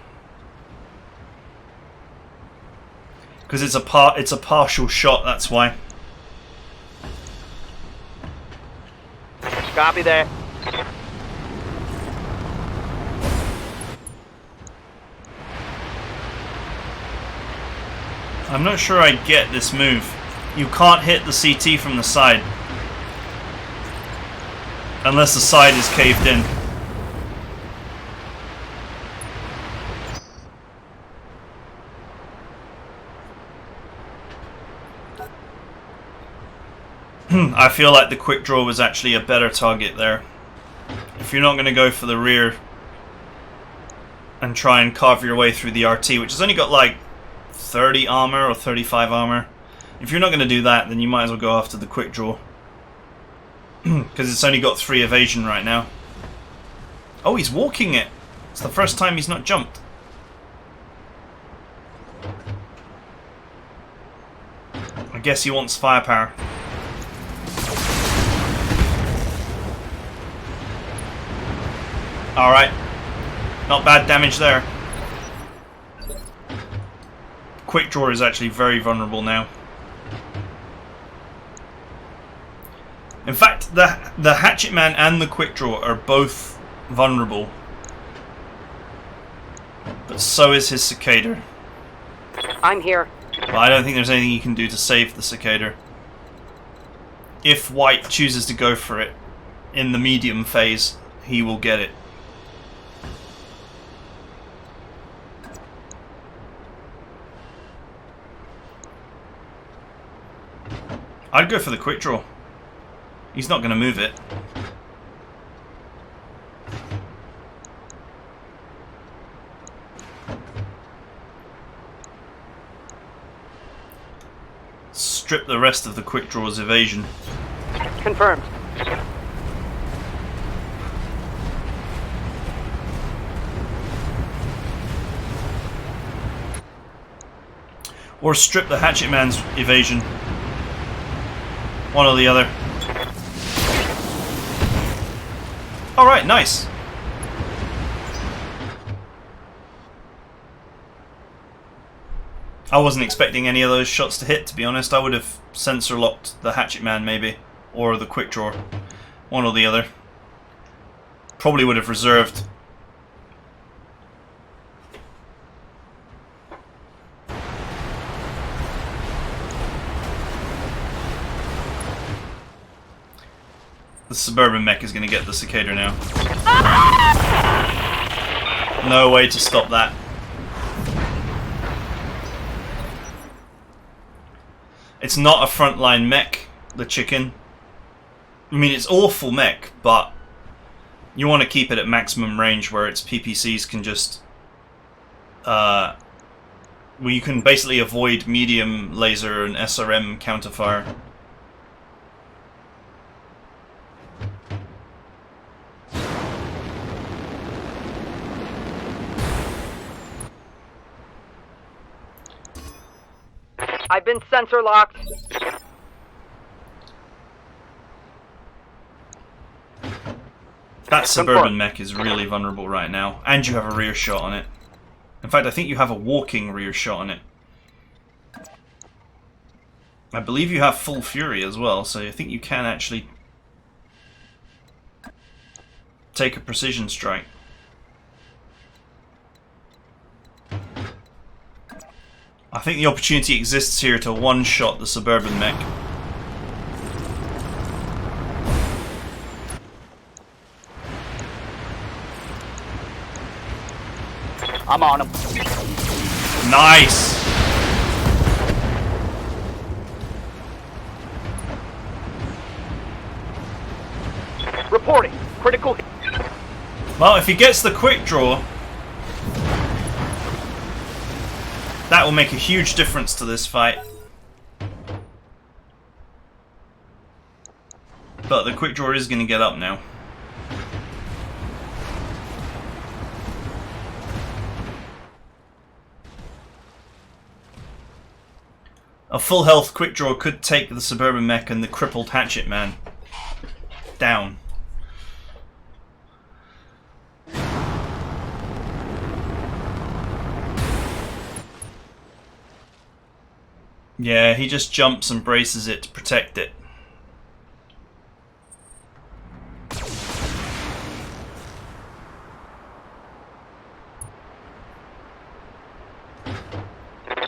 Because it's a partial shot, that's why. Copy that. I'm not sure I get this move. You can't hit the CT from the side. Unless the side is caved in. I feel like the quick draw was actually a better target there. If you're not going to go for the rear and try and carve your way through the RT, which has only got like 30 armor or 35 armor, if you're not going to do that, then you might as well go after the quick draw. Because it's only got 3 evasion right now. Oh, he's walking it! It's the first time he's not jumped. I guess he wants firepower. Alright. Not bad damage there. Quick draw is actually very vulnerable now. In fact, the Hatchet Man and the quick draw are both vulnerable. But so is his Cicada. I'm here. But I don't think there's anything you can do to save the Cicada. If White chooses to go for it in the medium phase, he will get it. I'd go for the quick draw. He's not going to move it. Strip the rest of the quick draw's evasion. Confirmed. Or strip the Hatchet Man's evasion. One or the other. Alright, nice. I wasn't expecting any of those shots to hit, to be honest. I would have sensor locked the Hatchet Man maybe. Or the quick draw. One or the other. Probably would have reserved. The Suburban Mech is going to get the Cicada now. No way to stop that. It's not a frontline mech, the chicken. I mean, it's awful mech, but you want to keep it at maximum range where its PPCs can just... where you can basically avoid medium laser and SRM counterfire. I've been sensor locked. That Suburban Mech is really vulnerable right now, and you have a rear shot on it. In fact, I think you have a walking rear shot on it. I believe you have full fury as well, so I think you can actually take a precision strike. I think the opportunity exists here to one-shot the Suburban mech. I'm on him. Nice! Reporting. Critical hit. Well, if he gets the quick draw, that will make a huge difference to this fight. But the quick draw is going to get up now. A full health quick draw could take the Suburban mech and the crippled Hatchet Man down. Yeah, he just jumps and braces it to protect it.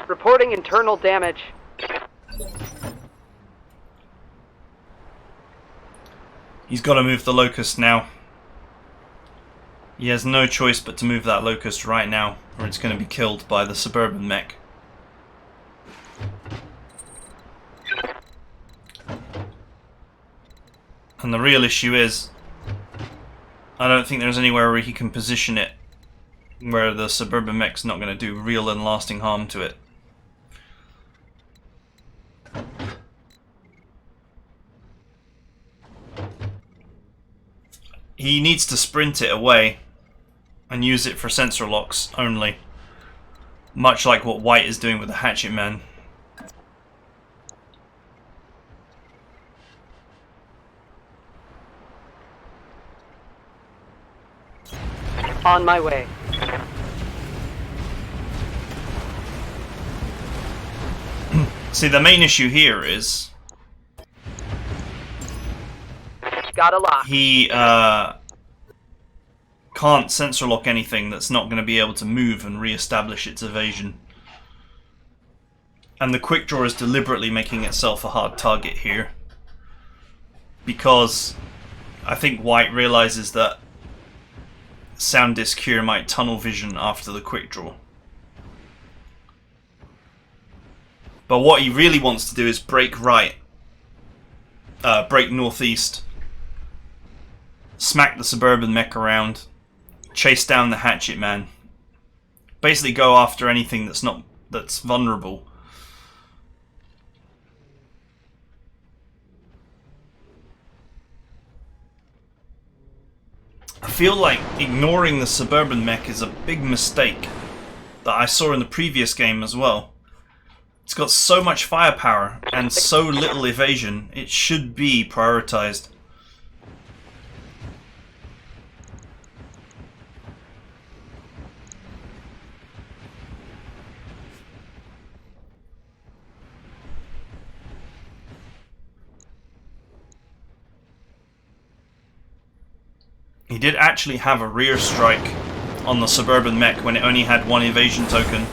Reporting internal damage. He's got to move the Locust now. He has no choice but to move that Locust right now, or it's going to be killed by the Suburban mech. And the real issue is, I don't think there's anywhere where he can position it where the Suburban mech's not going to do real and lasting harm to it. He needs to sprint it away and use it for sensor locks only, much like what White is doing with the Hatchet Man. On my way. See, the main issue here is Got a lock. he can't sensor lock anything that's not going to be able to move and re-establish its evasion. And the quick draw is deliberately making itself a hard target here, because I think White realizes that Sounderdisc here might tunnel vision after the quick draw. But what he really wants to do is break right, break northeast, smack the Suburban mech around, chase down the Hatchet Man, basically go after anything that's vulnerable. I feel like ignoring the Suburban mech is a big mistake that I saw in the previous game as well. It's got so much firepower and so little evasion, it should be prioritized. He did actually have a rear strike on the Suburban mech when it only had one evasion token.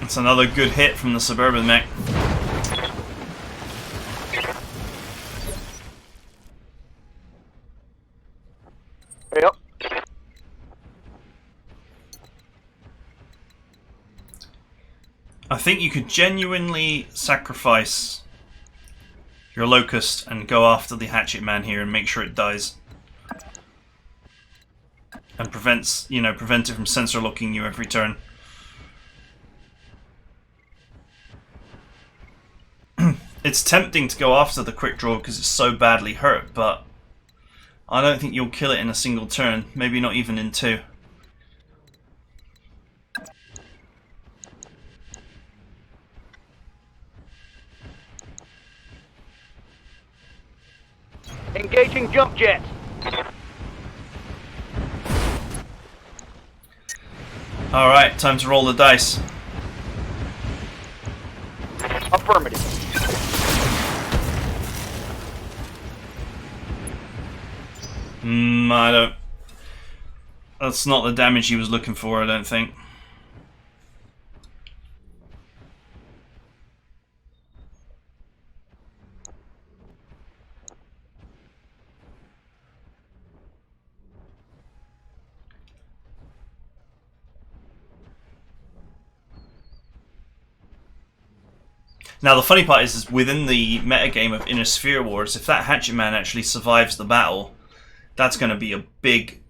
It's another good hit from the Suburban mech. Yep. I think you could genuinely sacrifice your Locust and go after the Hatchet Man here and make sure it dies. And prevent it from sensor locking you every turn. It's tempting to go after the quick draw because it's so badly hurt, but I don't think you'll kill it in a single turn, maybe not even in two. Engaging jump jet. Alright, time to roll the dice. Affirmative. I don't... That's not the damage he was looking for, I don't think. Now the funny part is within the metagame of Innersphere Wars, if that Hatchet Man actually survives the battle, that's going to be a big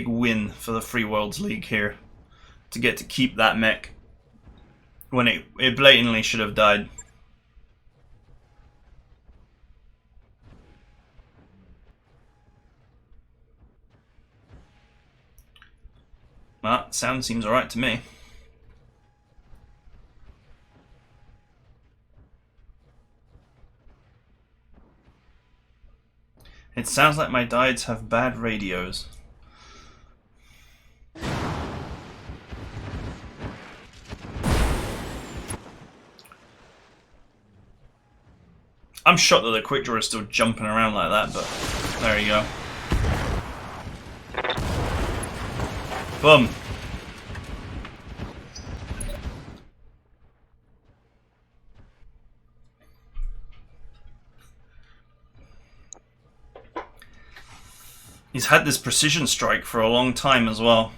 win for the Free Worlds League here, to get to keep that mech when it blatantly should have died. Well, sound seems alright to me. It sounds like my Diedes have bad radios. I'm shocked that the quick draw is still jumping around like that, but there you go. Boom. He's had this precision strike for a long time as well.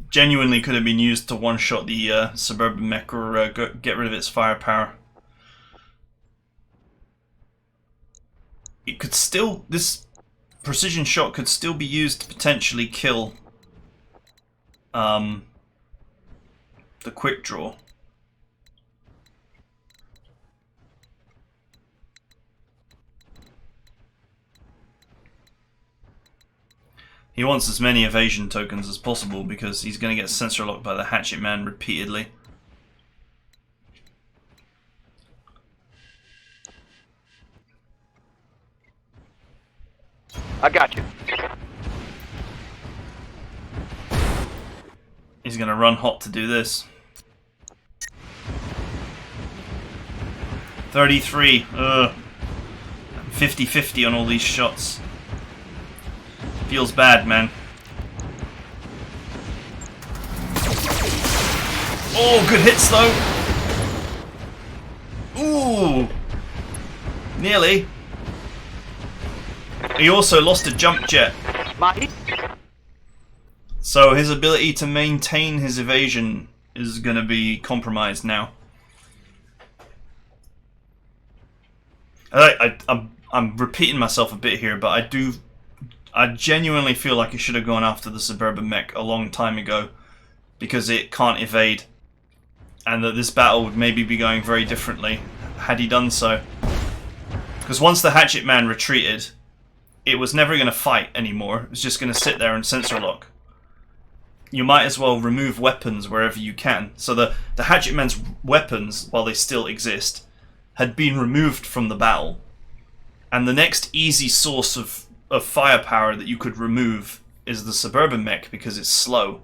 Genuinely could have been used to one-shot the Suburban mech or get rid of its firepower. It could still... This precision shot could still be used to potentially kill the quick draw. He wants as many evasion tokens as possible because he's going to get sensor locked by the Hatchet Man repeatedly. I got you. He's going to run hot to do this. 33. Ugh. 50-50 on all these shots. Feels bad, man. Oh, good hits though. Ooh. Nearly. He also lost a jump jet. So his ability to maintain his evasion is going to be compromised now. I'm repeating myself a bit here, but I genuinely feel like he should have gone after the Suburban mech a long time ago because it can't evade, and that this battle would maybe be going very differently had he done so. Because once the Hatchet Man retreated, it was never going to fight anymore. It was just going to sit there and sensor lock. You might as well remove weapons wherever you can. So the Hatchet Man's weapons, while they still exist, had been removed from the battle. And the next easy source of firepower that you could remove is the Suburban mech because it's slow.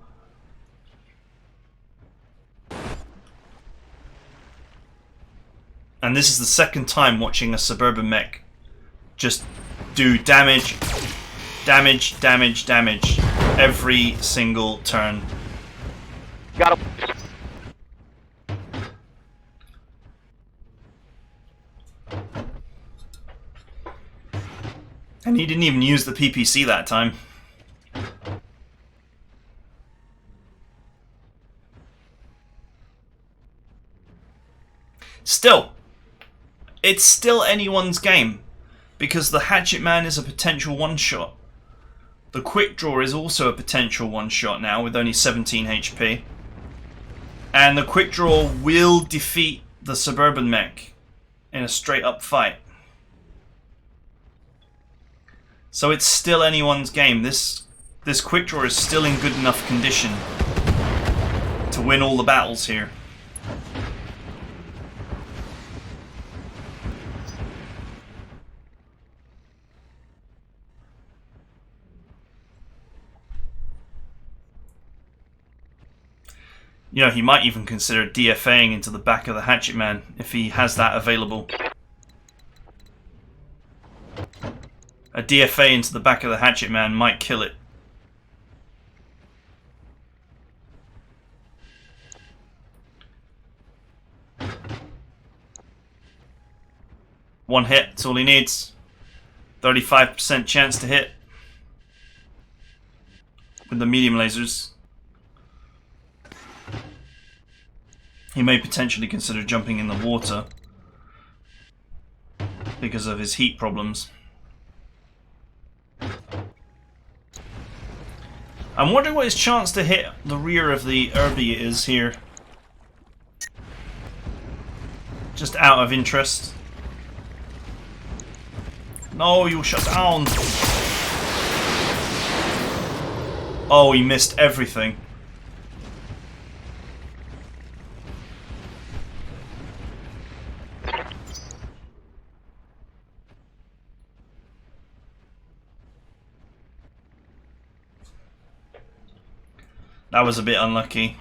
And this is the second time watching a Suburban mech just do damage, damage, damage, damage every single turn. Got him. And he didn't even use the PPC that time. Still, it's still anyone's game, because the Hatchet Man is a potential one-shot. The Quick Draw is also a potential one-shot now with only 17 HP. And the Quick Draw will defeat the Suburban mech in a straight-up fight. So it's still anyone's game. This Quick Draw is still in good enough condition to win all the battles here. You know, he might even consider DFAing into the back of the Hatchet Man if he has that available. A DFA into the back of the Hatchet Man might kill it. One hit, that's all he needs. 35% chance to hit with the medium lasers. He may potentially consider jumping in the water because of his heat problems. I'm wondering what his chance to hit the rear of the Irby is here. Just out of interest. No, you'll shut down. Oh, he missed everything. That was a bit unlucky.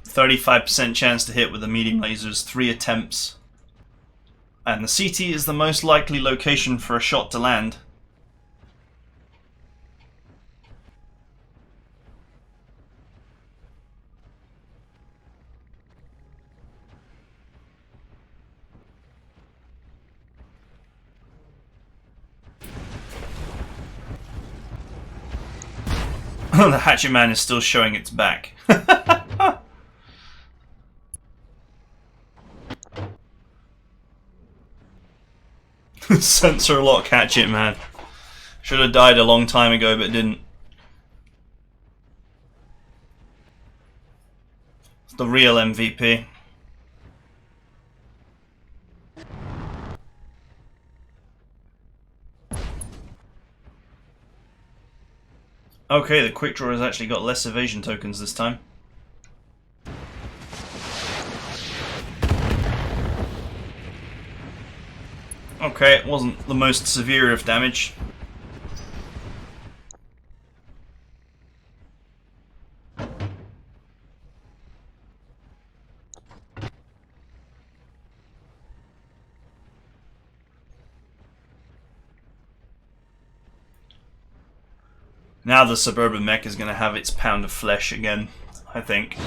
35% chance to hit with the medium lasers, 3 attempts. And the CT is the most likely location for a shot to land. The Hatchet Man is still showing its back. Sensor lock Hatchet Man. Should have died a long time ago, but didn't. It's the real MVP. Okay, the quick draw has actually got less evasion tokens this time. Okay, it wasn't the most severe of damage. Now the Suburban Mech is going to have its pound of flesh again, I think.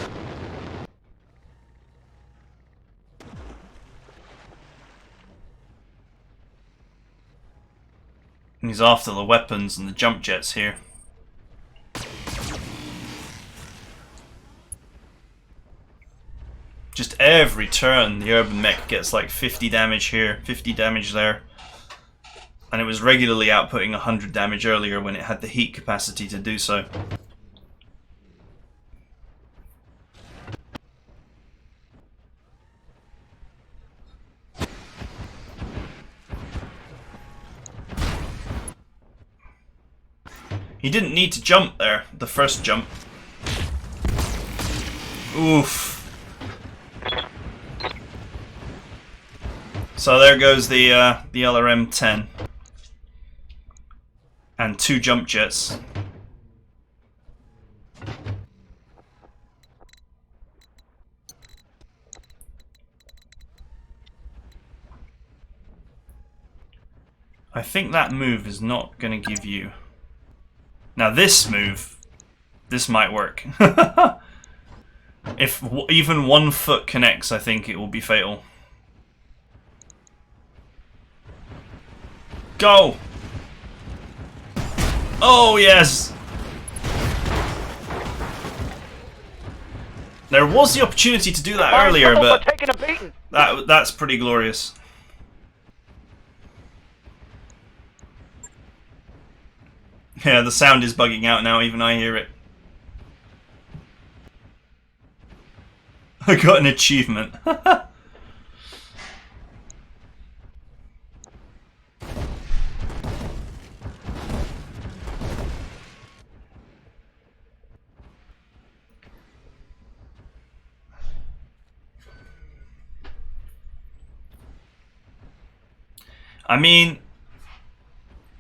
He's after the weapons and the jump jets here. Just every turn the Urban Mech gets like 50 damage here, 50 damage there. And it was regularly outputting 100 damage earlier when it had the heat capacity to do so. He didn't need to jump there, the first jump. Oof. So there goes the LRM-10. And 2 jump jets. I think that move is not going to give you... Now this move, this might work. If even 1 foot connects, I think it will be fatal. Go! Oh yes! There was the opportunity to do that earlier, but that's pretty glorious. Yeah, the sound is bugging out now, even I hear it. I got an achievement. I mean,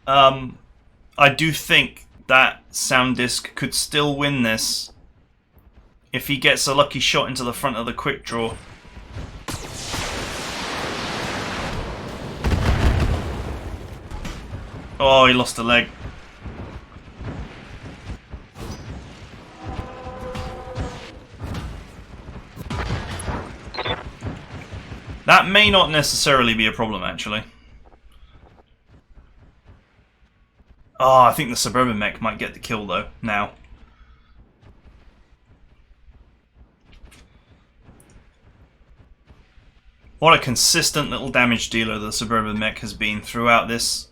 I do think that Sounderdisc could still win this if he gets a lucky shot into the front of the quick draw. Oh, he lost a leg. That may not necessarily be a problem, actually. Oh, I think the Suburban Mech might get the kill, though, now. What a consistent little damage dealer the Suburban Mech has been throughout this.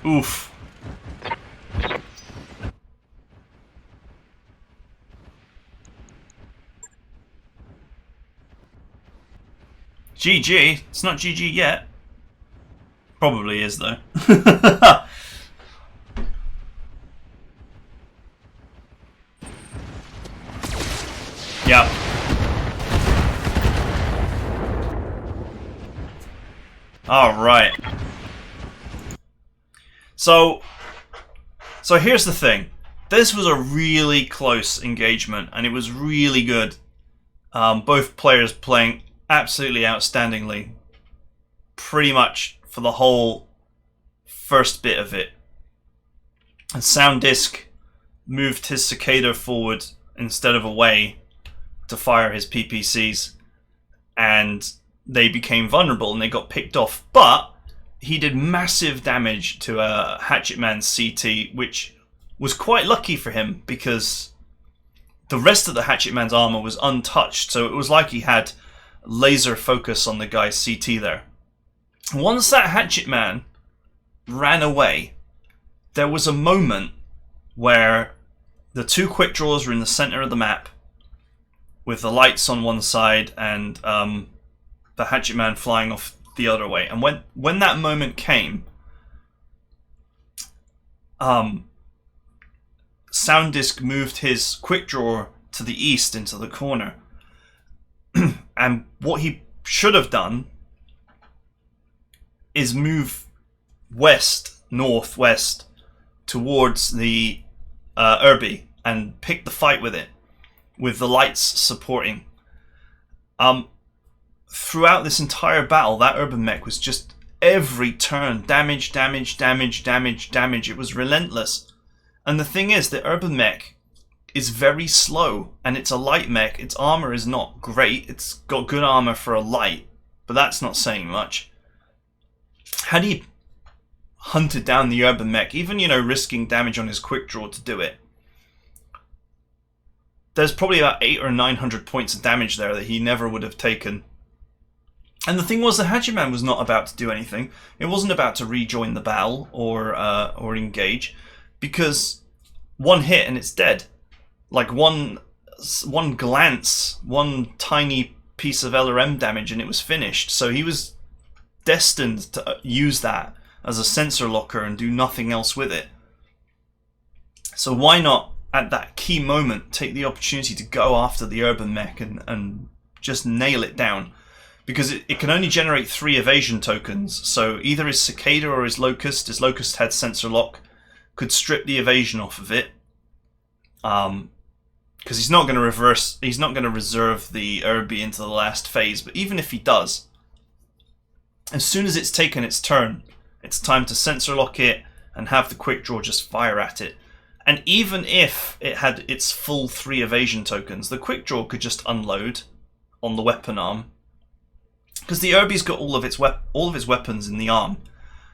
Oof. GG. It's not GG yet. Probably is, though. Yeah. Alright. So here's the thing. This was a really close engagement, and it was really good. Both players playing absolutely outstandingly, pretty much for the whole first bit of it. And Sounderdisc moved his Cicada forward instead of away to fire his PPCs, and they became vulnerable and they got picked off. But he did massive damage to a Hatchetman's CT, which was quite lucky for him because the rest of the Hatchetman's armor was untouched, so it was like he had laser focus on the guy's CT there. Once that Hatchetman ran away, there was a moment where the two quick draws were in the center of the map with the lights on one side and the Hatchetman flying off the other way. And when that moment came, Sounderdisc moved his quick draw to the east into the corner. And what he should have done is move west, northwest, towards the Irby and pick the fight with it, with the lights supporting. Throughout this entire battle, that Urban Mech was just every turn damage, damage, damage, damage, damage. It was relentless. And the thing is, the Urban Mech is very slow, and it's a light mech. Its armor is not great. It's got good armor for a light, but that's not saying much. Had he hunted down the Urban Mech, even, risking damage on his quick draw to do it, there's probably about 800 or 900 points of damage there that he never would have taken. And the thing was, the Hatchetman was not about to do anything. It wasn't about to rejoin the battle or engage, because one hit and it's dead. Like one glance, one tiny piece of LRM damage, and it was finished. So he was destined to use that as a sensor locker and do nothing else with it. So why not, at that key moment, take the opportunity to go after the Urban Mech and just nail it down? Because it can only generate 3 evasion tokens. So either his Cicada or his Locust had sensor lock, could strip the evasion off of it. Because he's not going to reserve the Irby into the last phase. But even if he does, as soon as it's taken its turn, it's time to sensor lock it and have the quick draw just fire at it. And even if it had its full 3 evasion tokens, the quick draw could just unload on the weapon arm, because the Irby's got all of his weapons in the arm.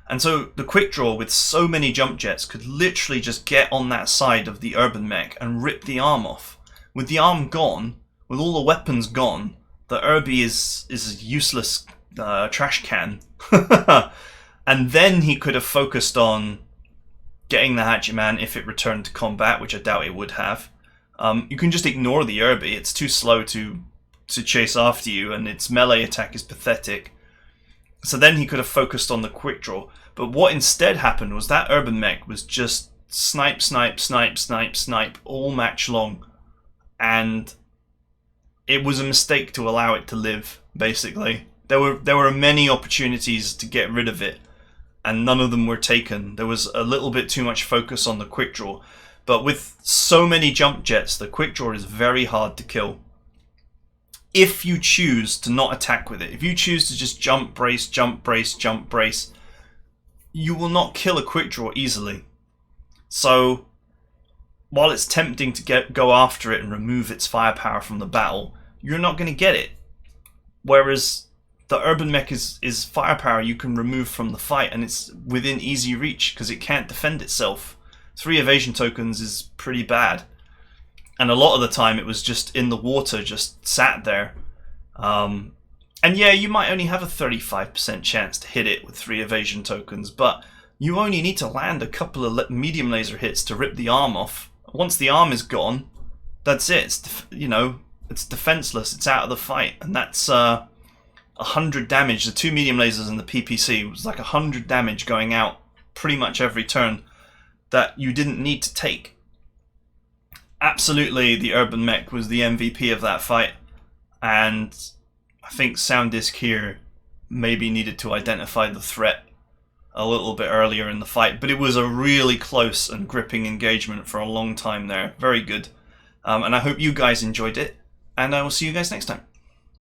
And so the quick draw with so many jump jets could literally just get on that side of the Urban Mech and rip the arm off. With the arm gone, with all the weapons gone, the Irby is a useless trash can. And then he could have focused on getting the Hatchetman if it returned to combat, which I doubt it would have. You can just ignore the Irby. It's too slow to chase after you, and its melee attack is pathetic. So then he could have focused on the quick draw. But what instead happened was that Urban Mech was just snipe, snipe, snipe, snipe, snipe all match long. And it was a mistake to allow it to live, basically. There were many opportunities to get rid of it. and none of them were taken. There was a little bit too much focus on the quick draw, but with so many jump jets, the quick draw is very hard to kill. If you choose to not attack with it, if you choose to just jump, brace, jump, brace, jump, brace, you will not kill a quick draw easily. So while it's tempting to go after it and remove its firepower from the battle, you're not going to get it. Whereas the urban mech is firepower you can remove from the fight, and it's within easy reach because it can't defend itself. 3 evasion tokens is pretty bad. And a lot of the time it was just in the water, just sat there. And yeah, you might only have a 35% chance to hit it with 3 evasion tokens, but you only need to land a couple of medium laser hits to rip the arm off. Once the arm is gone, that's it. It's it's defenseless. It's out of the fight, and that's 100 damage. The 2 medium lasers and the PPC was like 100 damage going out pretty much every turn that you didn't need to take. Absolutely, the urban mech was the MVP of that fight, and I think Sounderdisc here maybe needed to identify the threat a little bit earlier in the fight, but it was a really close and gripping engagement for a long time there. Very good. And I hope you guys enjoyed it, and I will see you guys next time.